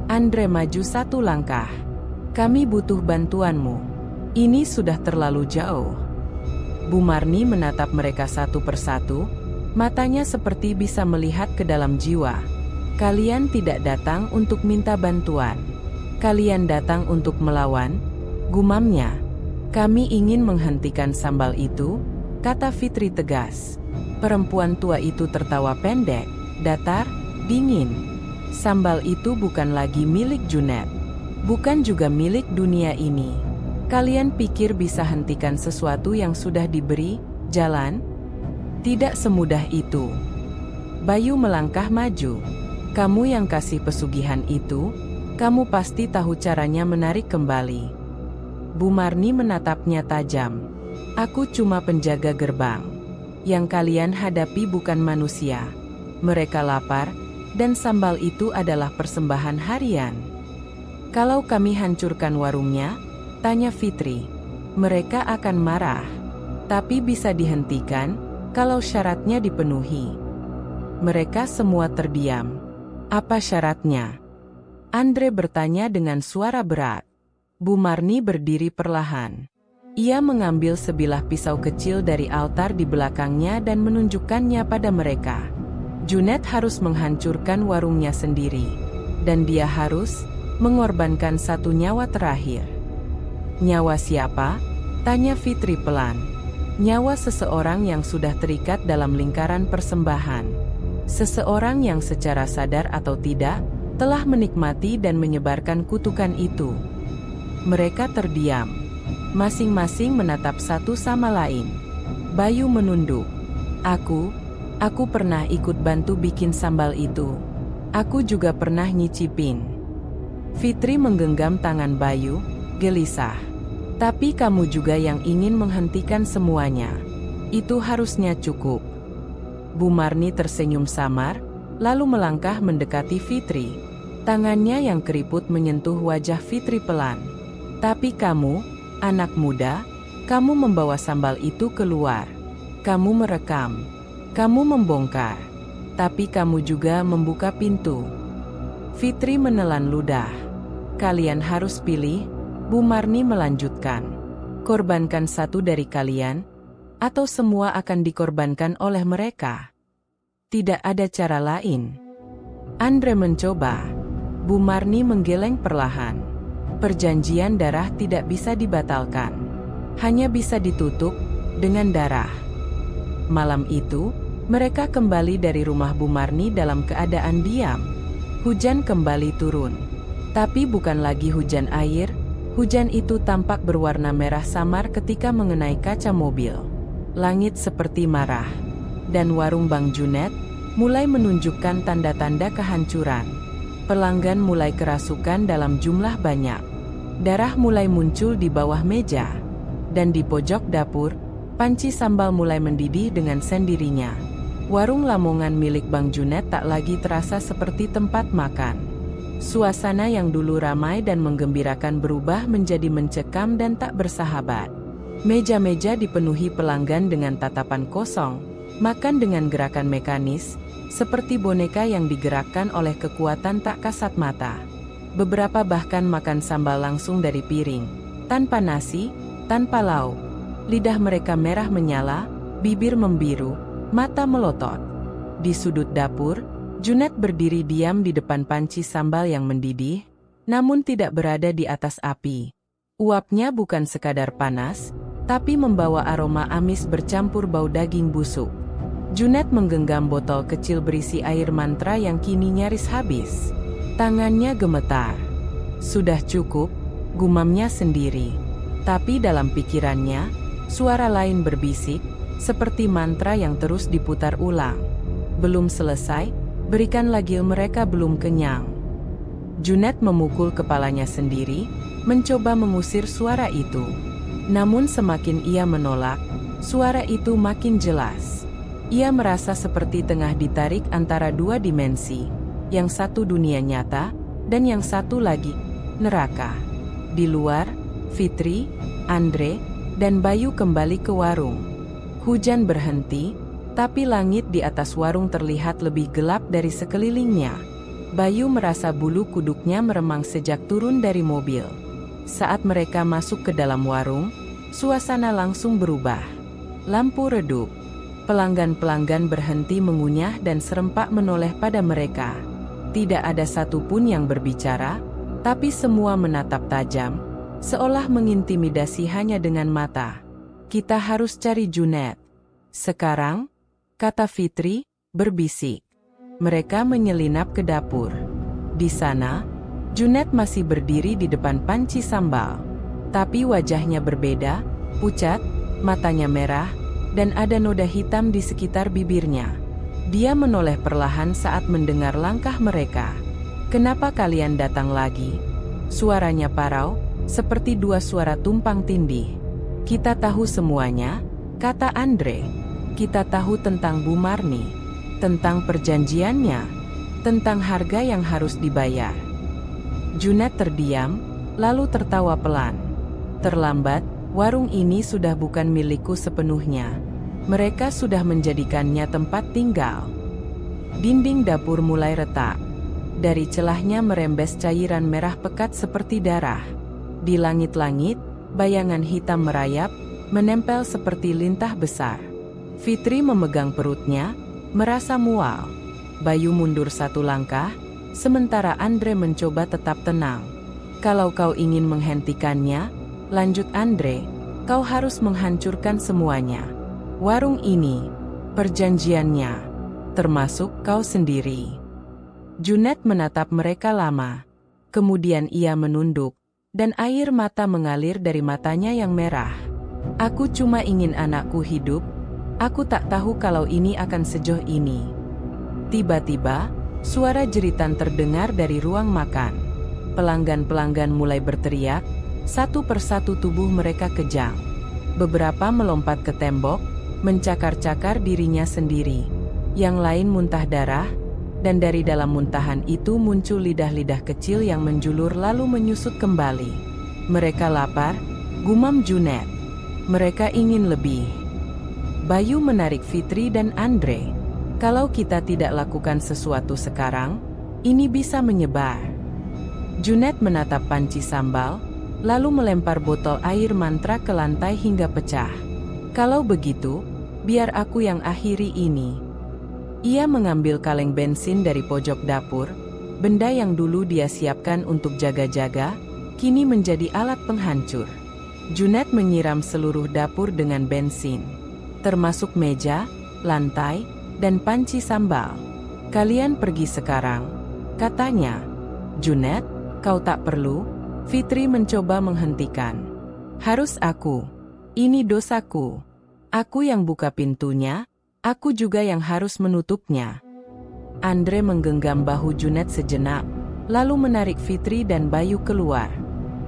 Andre maju satu langkah. Kami butuh bantuanmu. Ini sudah terlalu jauh. Bu Marni menatap mereka satu persatu, matanya seperti bisa melihat ke dalam jiwa. Kalian tidak datang untuk minta bantuan. Kalian datang untuk melawan, gumamnya. Kami ingin menghentikan sambal itu, kata Fitri tegas. Perempuan tua itu tertawa pendek, datar, dingin. Sambal itu bukan lagi milik Junet. Bukan juga milik dunia ini. Kalian pikir bisa hentikan sesuatu yang sudah diberi jalan? Tidak semudah itu. Bayu melangkah maju. Kamu yang kasih pesugihan itu, kamu pasti tahu caranya menarik kembali. Bu Marni menatapnya tajam. Aku cuma penjaga gerbang. Yang kalian hadapi bukan manusia. Mereka lapar, dan sambal itu adalah persembahan harian. Kalau kami hancurkan warungnya, tanya Fitri, mereka akan marah. Tapi bisa dihentikan, kalau syaratnya dipenuhi. Mereka semua terdiam. Apa syaratnya? Andre bertanya dengan suara berat. Bu Marni berdiri perlahan. Ia mengambil sebilah pisau kecil dari altar di belakangnya dan menunjukkannya pada mereka. Junet harus menghancurkan warungnya sendiri. Dan dia harus mengorbankan satu nyawa terakhir. Nyawa siapa? Tanya Fitri pelan. Nyawa seseorang yang sudah terikat dalam lingkaran persembahan. Seseorang yang secara sadar atau tidak, telah menikmati dan menyebarkan kutukan itu. Mereka terdiam. Masing-masing menatap satu sama lain. Bayu menunduk. Aku pernah ikut bantu bikin sambal itu. Aku juga pernah nyicipin. Fitri menggenggam tangan Bayu, gelisah. Tapi kamu juga yang ingin menghentikan semuanya. Itu harusnya cukup. Bu Marni tersenyum samar, lalu melangkah mendekati Fitri. Tangannya yang keriput menyentuh wajah Fitri pelan. Tapi kamu, anak muda, kamu membawa sambal itu keluar. Kamu merekam. Kamu membongkar. Tapi kamu juga membuka pintu. Fitri menelan ludah. Kalian harus pilih, Bu Marni melanjutkan. Korbankan satu dari kalian, atau semua akan dikorbankan oleh mereka. Tidak ada cara lain. Andre mencoba. Bu Marni menggeleng perlahan. Perjanjian darah tidak bisa dibatalkan. Hanya bisa ditutup dengan darah. Malam itu, mereka kembali dari rumah Bu Marni dalam keadaan diam. Hujan kembali turun. Tapi bukan lagi hujan air, hujan itu tampak berwarna merah samar ketika mengenai kaca mobil. Langit seperti marah. Dan warung Bang Junet mulai menunjukkan tanda-tanda kehancuran. Pelanggan mulai kerasukan dalam jumlah banyak. Darah mulai muncul di bawah meja. Dan di pojok dapur, panci sambal mulai mendidih dengan sendirinya. Warung Lamongan milik Bang Junet tak lagi terasa seperti tempat makan. Suasana yang dulu ramai dan menggembirakan berubah menjadi mencekam dan tak bersahabat. Meja-meja dipenuhi pelanggan dengan tatapan kosong, makan dengan gerakan mekanis, seperti boneka yang digerakkan oleh kekuatan tak kasat mata. Beberapa bahkan makan sambal langsung dari piring, tanpa nasi, tanpa lauk. Lidah mereka merah menyala, bibir membiru, mata melotot. Di sudut dapur, Junet berdiri diam di depan panci sambal yang mendidih, namun tidak berada di atas api. Uapnya bukan sekadar panas, tapi membawa aroma amis bercampur bau daging busuk. Junet menggenggam botol kecil berisi air mantra yang kini nyaris habis. Tangannya gemetar. Sudah cukup, gumamnya sendiri. Tapi dalam pikirannya, suara lain berbisik, seperti mantra yang terus diputar ulang. Belum selesai, berikan lagi, mereka belum kenyang. Junet memukul kepalanya sendiri, mencoba mengusir suara itu. Namun semakin ia menolak, suara itu makin jelas. Ia merasa seperti tengah ditarik antara dua dimensi. Yang satu dunia nyata, dan yang satu lagi, neraka. Di luar, Fitri, Andre, dan Bayu kembali ke warung. Hujan berhenti, Tapi langit di atas warung terlihat lebih gelap dari sekelilingnya. Bayu merasa bulu kuduknya meremang sejak turun dari mobil. Saat mereka masuk ke dalam warung, suasana langsung berubah. Lampu redup. Pelanggan-pelanggan berhenti mengunyah dan serempak menoleh pada mereka. Tidak ada satupun yang berbicara, tapi semua menatap tajam, seolah mengintimidasi hanya dengan mata. Kita harus cari Junet. Sekarang, kata Fitri, berbisik. Mereka menyelinap ke dapur. Di sana, Junet masih berdiri di depan panci sambal. Tapi wajahnya berbeda, pucat, matanya merah, dan ada noda hitam di sekitar bibirnya. Dia menoleh perlahan saat mendengar langkah mereka. "Kenapa kalian datang lagi?" Suaranya parau, seperti dua suara tumpang tindih. "Kita tahu semuanya," kata Andre. "Kita tahu tentang Bu Marni, tentang perjanjiannya, tentang harga yang harus dibayar." Junet terdiam, lalu tertawa pelan. "Terlambat, warung ini sudah bukan milikku sepenuhnya. Mereka sudah menjadikannya tempat tinggal." Dinding dapur mulai retak. Dari celahnya merembes cairan merah pekat seperti darah. Di langit-langit, bayangan hitam merayap, menempel seperti lintah besar. Fitri memegang perutnya, merasa mual. Bayu mundur satu langkah, sementara Andre mencoba tetap tenang. "Kalau kau ingin menghentikannya," lanjut Andre, "kau harus menghancurkan semuanya. Warung ini, perjanjiannya, termasuk kau sendiri." Junet menatap mereka lama. Kemudian ia menunduk, dan air mata mengalir dari matanya yang merah. "Aku cuma ingin anakku hidup. Aku tak tahu kalau ini akan sejauh ini." Tiba-tiba, suara jeritan terdengar dari ruang makan. Pelanggan-pelanggan mulai berteriak, satu persatu tubuh mereka kejang. Beberapa melompat ke tembok, mencakar-cakar dirinya sendiri. Yang lain muntah darah, dan dari dalam muntahan itu muncul lidah-lidah kecil yang menjulur lalu menyusut kembali. "Mereka lapar," gumam Junet. "Mereka ingin lebih." Bayu menarik Fitri dan Andre. "Kalau kita tidak lakukan sesuatu sekarang, ini bisa menyebar." Junet menatap panci sambal, lalu melempar botol air mantra ke lantai hingga pecah. "Kalau begitu, biar aku yang akhiri ini." Ia mengambil kaleng bensin dari pojok dapur, benda yang dulu dia siapkan untuk jaga-jaga, kini menjadi alat penghancur. Junet menyiram seluruh dapur dengan bensin, termasuk meja, lantai, dan panci sambal. "Kalian pergi sekarang," katanya. "Junet, kau tak perlu." Fitri mencoba menghentikan. "Harus aku. Ini dosaku. Aku yang buka pintunya. Aku juga yang harus menutupnya." Andre menggenggam bahu Junet sejenak, lalu menarik Fitri dan Bayu keluar.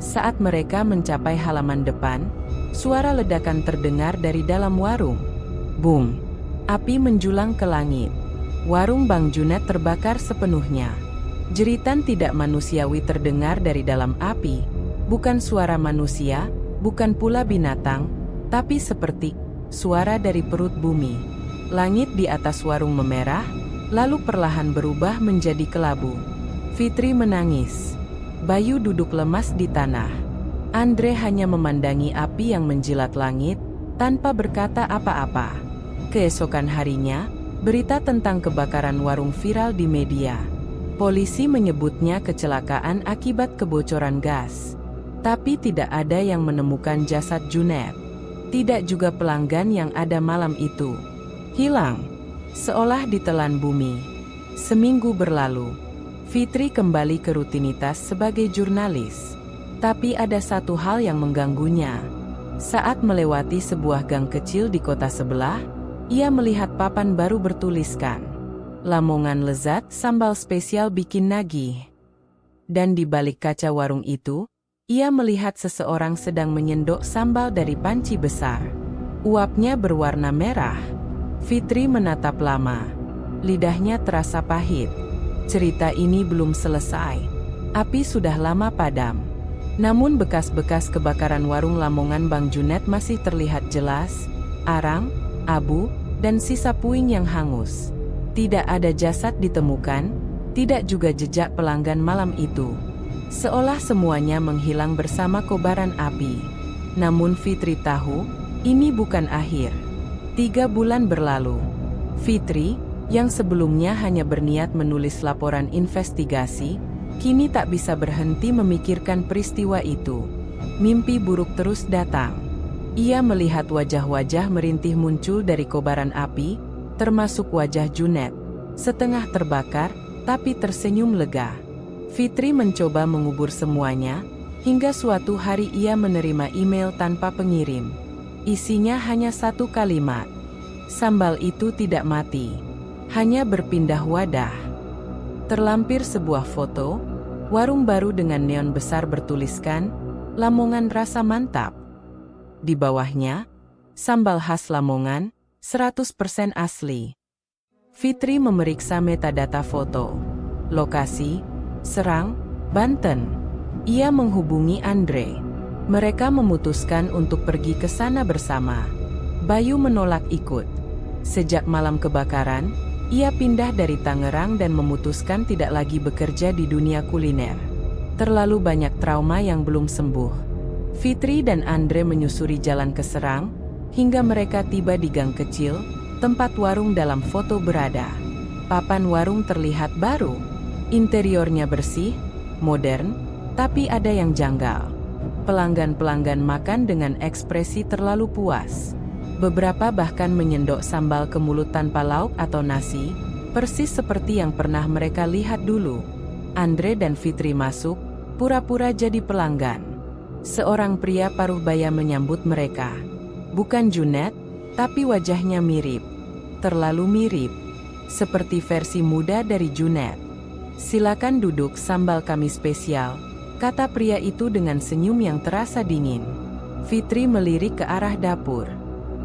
Saat mereka mencapai halaman depan, suara ledakan terdengar dari dalam warung. Boom! Api menjulang ke langit. Warung Bang Junet terbakar sepenuhnya. Jeritan tidak manusiawi terdengar dari dalam api. Bukan suara manusia, bukan pula binatang, tapi seperti suara dari perut bumi. Langit di atas warung memerah, lalu perlahan berubah menjadi kelabu. Fitri menangis. Bayu duduk lemas di tanah. Andre hanya memandangi api yang menjilat langit, tanpa berkata apa-apa. Keesokan harinya, berita tentang kebakaran warung viral di media. Polisi menyebutnya kecelakaan akibat kebocoran gas. Tapi tidak ada yang menemukan jasad Junet. Tidak juga pelanggan yang ada malam itu. Hilang, seolah ditelan bumi. Seminggu berlalu, Fitri kembali ke rutinitas sebagai jurnalis. Tapi ada satu hal yang mengganggunya. Saat melewati sebuah gang kecil di kota sebelah, ia melihat papan baru bertuliskan, "Lamongan lezat, sambal spesial bikin nagih." Dan di balik kaca warung itu, ia melihat seseorang sedang menyendok sambal dari panci besar. Uapnya berwarna merah. Fitri menatap lama. Lidahnya terasa pahit. Cerita ini belum selesai. Api sudah lama padam. Namun bekas-bekas kebakaran warung Lamongan Bang Junet masih terlihat jelas. Arang, abu, dan sisa puing yang hangus. Tidak ada jasad ditemukan, tidak juga jejak pelanggan malam itu. Seolah semuanya menghilang bersama kobaran api. Namun Fitri tahu, ini bukan akhir. 3 bulan berlalu. Fitri, yang sebelumnya hanya berniat menulis laporan investigasi, kini tak bisa berhenti memikirkan peristiwa itu. Mimpi buruk terus datang. Ia melihat wajah-wajah merintih muncul dari kobaran api, termasuk wajah Junet, setengah terbakar, tapi tersenyum lega. Fitri mencoba mengubur semuanya, hingga suatu hari ia menerima email tanpa pengirim. Isinya hanya satu kalimat. Sambal itu tidak mati, hanya berpindah wadah. Terlampir sebuah foto, warung baru dengan neon besar bertuliskan, Lamongan rasa mantap. Di bawahnya, sambal khas Lamongan, 100% asli. Fitri memeriksa metadata foto. Lokasi, Serang, Banten. Ia menghubungi Andre. Mereka memutuskan untuk pergi ke sana bersama. Bayu menolak ikut. Sejak malam kebakaran, ia pindah dari Tangerang dan memutuskan tidak lagi bekerja di dunia kuliner. Terlalu banyak trauma yang belum sembuh. Fitri dan Andre menyusuri jalan ke Serang, hingga mereka tiba di gang kecil, tempat warung dalam foto berada. Papan warung terlihat baru. Interiornya bersih, modern, tapi ada yang janggal. Pelanggan-pelanggan makan dengan ekspresi terlalu puas. Beberapa bahkan menyendok sambal ke mulut tanpa lauk atau nasi, persis seperti yang pernah mereka lihat dulu. Andre dan Fitri masuk, pura-pura jadi pelanggan. Seorang pria paruh baya menyambut mereka. Bukan Junet, tapi wajahnya mirip. Terlalu mirip. Seperti versi muda dari Junet. "Silakan duduk, sambal kami spesial," kata pria itu dengan senyum yang terasa dingin. Fitri melirik ke arah dapur.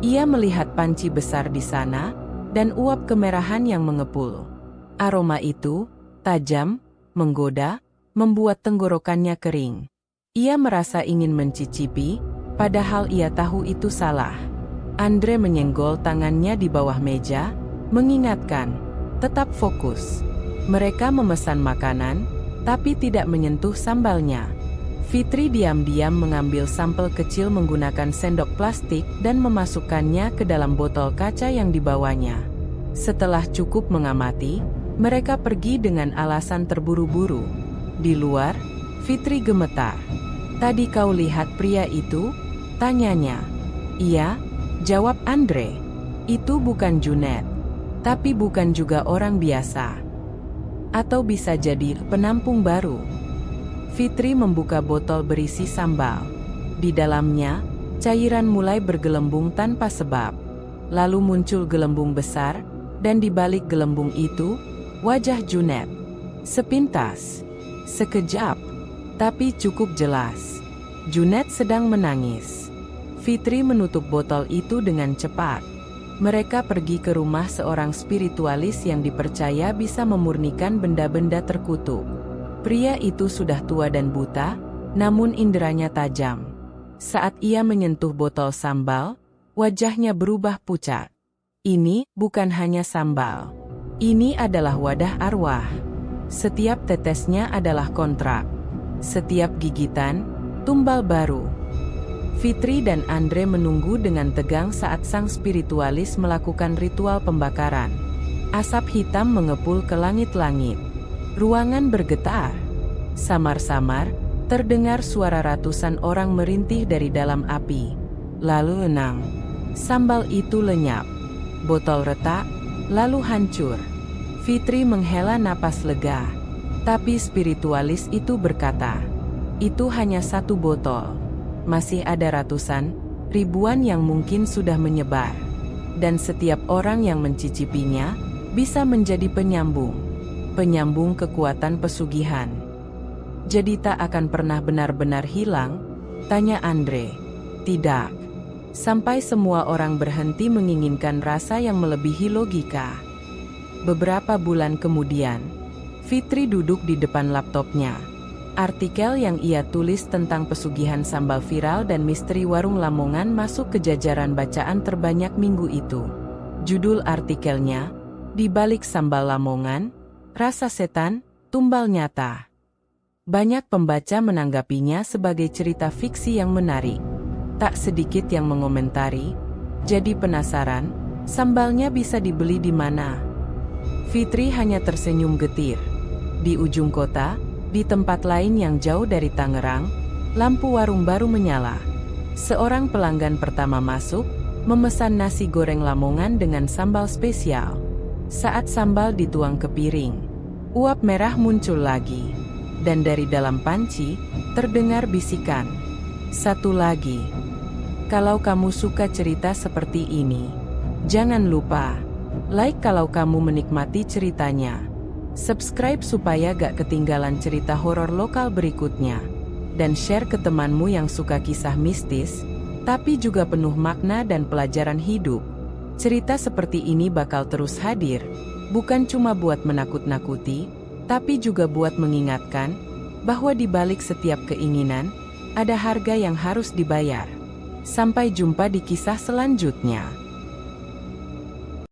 Ia melihat panci besar di sana, dan uap kemerahan yang mengepul. Aroma itu, tajam, menggoda, membuat tenggorokannya kering. Ia merasa ingin mencicipi, padahal ia tahu itu salah. Andre menyenggol tangannya di bawah meja, mengingatkan, tetap fokus. Mereka memesan makanan, tapi tidak menyentuh sambalnya. Fitri diam-diam mengambil sampel kecil menggunakan sendok plastik dan memasukkannya ke dalam botol kaca yang dibawanya. Setelah cukup mengamati, mereka pergi dengan alasan terburu-buru. Di luar, Fitri gemetar. "Tadi kau lihat pria itu?" tanyanya. "Iya," jawab Andre. "Itu bukan Junet. Tapi bukan juga orang biasa. Atau bisa jadi penampung baru." Fitri membuka botol berisi sambal. Di dalamnya, cairan mulai bergelembung tanpa sebab. Lalu muncul gelembung besar, dan di balik gelembung itu, wajah Junet. Sepintas, sekejap, tapi cukup jelas. Junet sedang menangis. Fitri menutup botol itu dengan cepat. Mereka pergi ke rumah seorang spiritualis yang dipercaya bisa memurnikan benda-benda terkutuk. Pria itu sudah tua dan buta, namun inderanya tajam. Saat ia menyentuh botol sambal, wajahnya berubah pucat. Ini bukan hanya sambal. Ini adalah wadah arwah. Setiap tetesnya adalah kontrak. Setiap gigitan, tumbal baru. Fitri dan Andre menunggu dengan tegang saat sang spiritualis melakukan ritual pembakaran. Asap hitam mengepul ke langit-langit. Ruangan bergetar. Samar-samar, terdengar suara ratusan orang merintih dari dalam api. Lalu enang. Sambal itu lenyap. Botol retak, lalu hancur. Fitri menghela napas lega. Tapi spiritualis itu berkata, "Itu hanya satu botol. Masih ada ratusan, ribuan yang mungkin sudah menyebar. Dan setiap orang yang mencicipinya, bisa menjadi penyambung kekuatan pesugihan." "Jadi tak akan pernah benar-benar hilang?" tanya Andre. "Tidak. Sampai semua orang berhenti menginginkan rasa yang melebihi logika." Beberapa bulan kemudian, Fitri duduk di depan laptopnya. Artikel yang ia tulis tentang pesugihan sambal viral dan misteri warung Lamongan masuk ke jajaran bacaan terbanyak minggu itu. Judul artikelnya, Di Balik Sambal Lamongan, Rasa Setan, Tumbal Nyata. Banyak pembaca menanggapinya sebagai cerita fiksi yang menarik. Tak sedikit yang mengomentari, jadi penasaran, sambalnya bisa dibeli di mana? Fitri hanya tersenyum getir. Di ujung kota, di tempat lain yang jauh dari Tangerang, lampu warung baru menyala. Seorang pelanggan pertama masuk, memesan nasi goreng Lamongan dengan sambal spesial. Saat sambal dituang ke piring, uap merah muncul lagi. Dan dari dalam panci, terdengar bisikan. Satu lagi. Kalau kamu suka cerita seperti ini, jangan lupa like kalau kamu menikmati ceritanya. Subscribe supaya gak ketinggalan cerita horor lokal berikutnya. Dan share ke temanmu yang suka kisah mistis, tapi juga penuh makna dan pelajaran hidup. Cerita seperti ini bakal terus hadir, bukan cuma buat menakut-nakuti, tapi juga buat mengingatkan bahwa di balik setiap keinginan, ada harga yang harus dibayar. Sampai jumpa di kisah selanjutnya.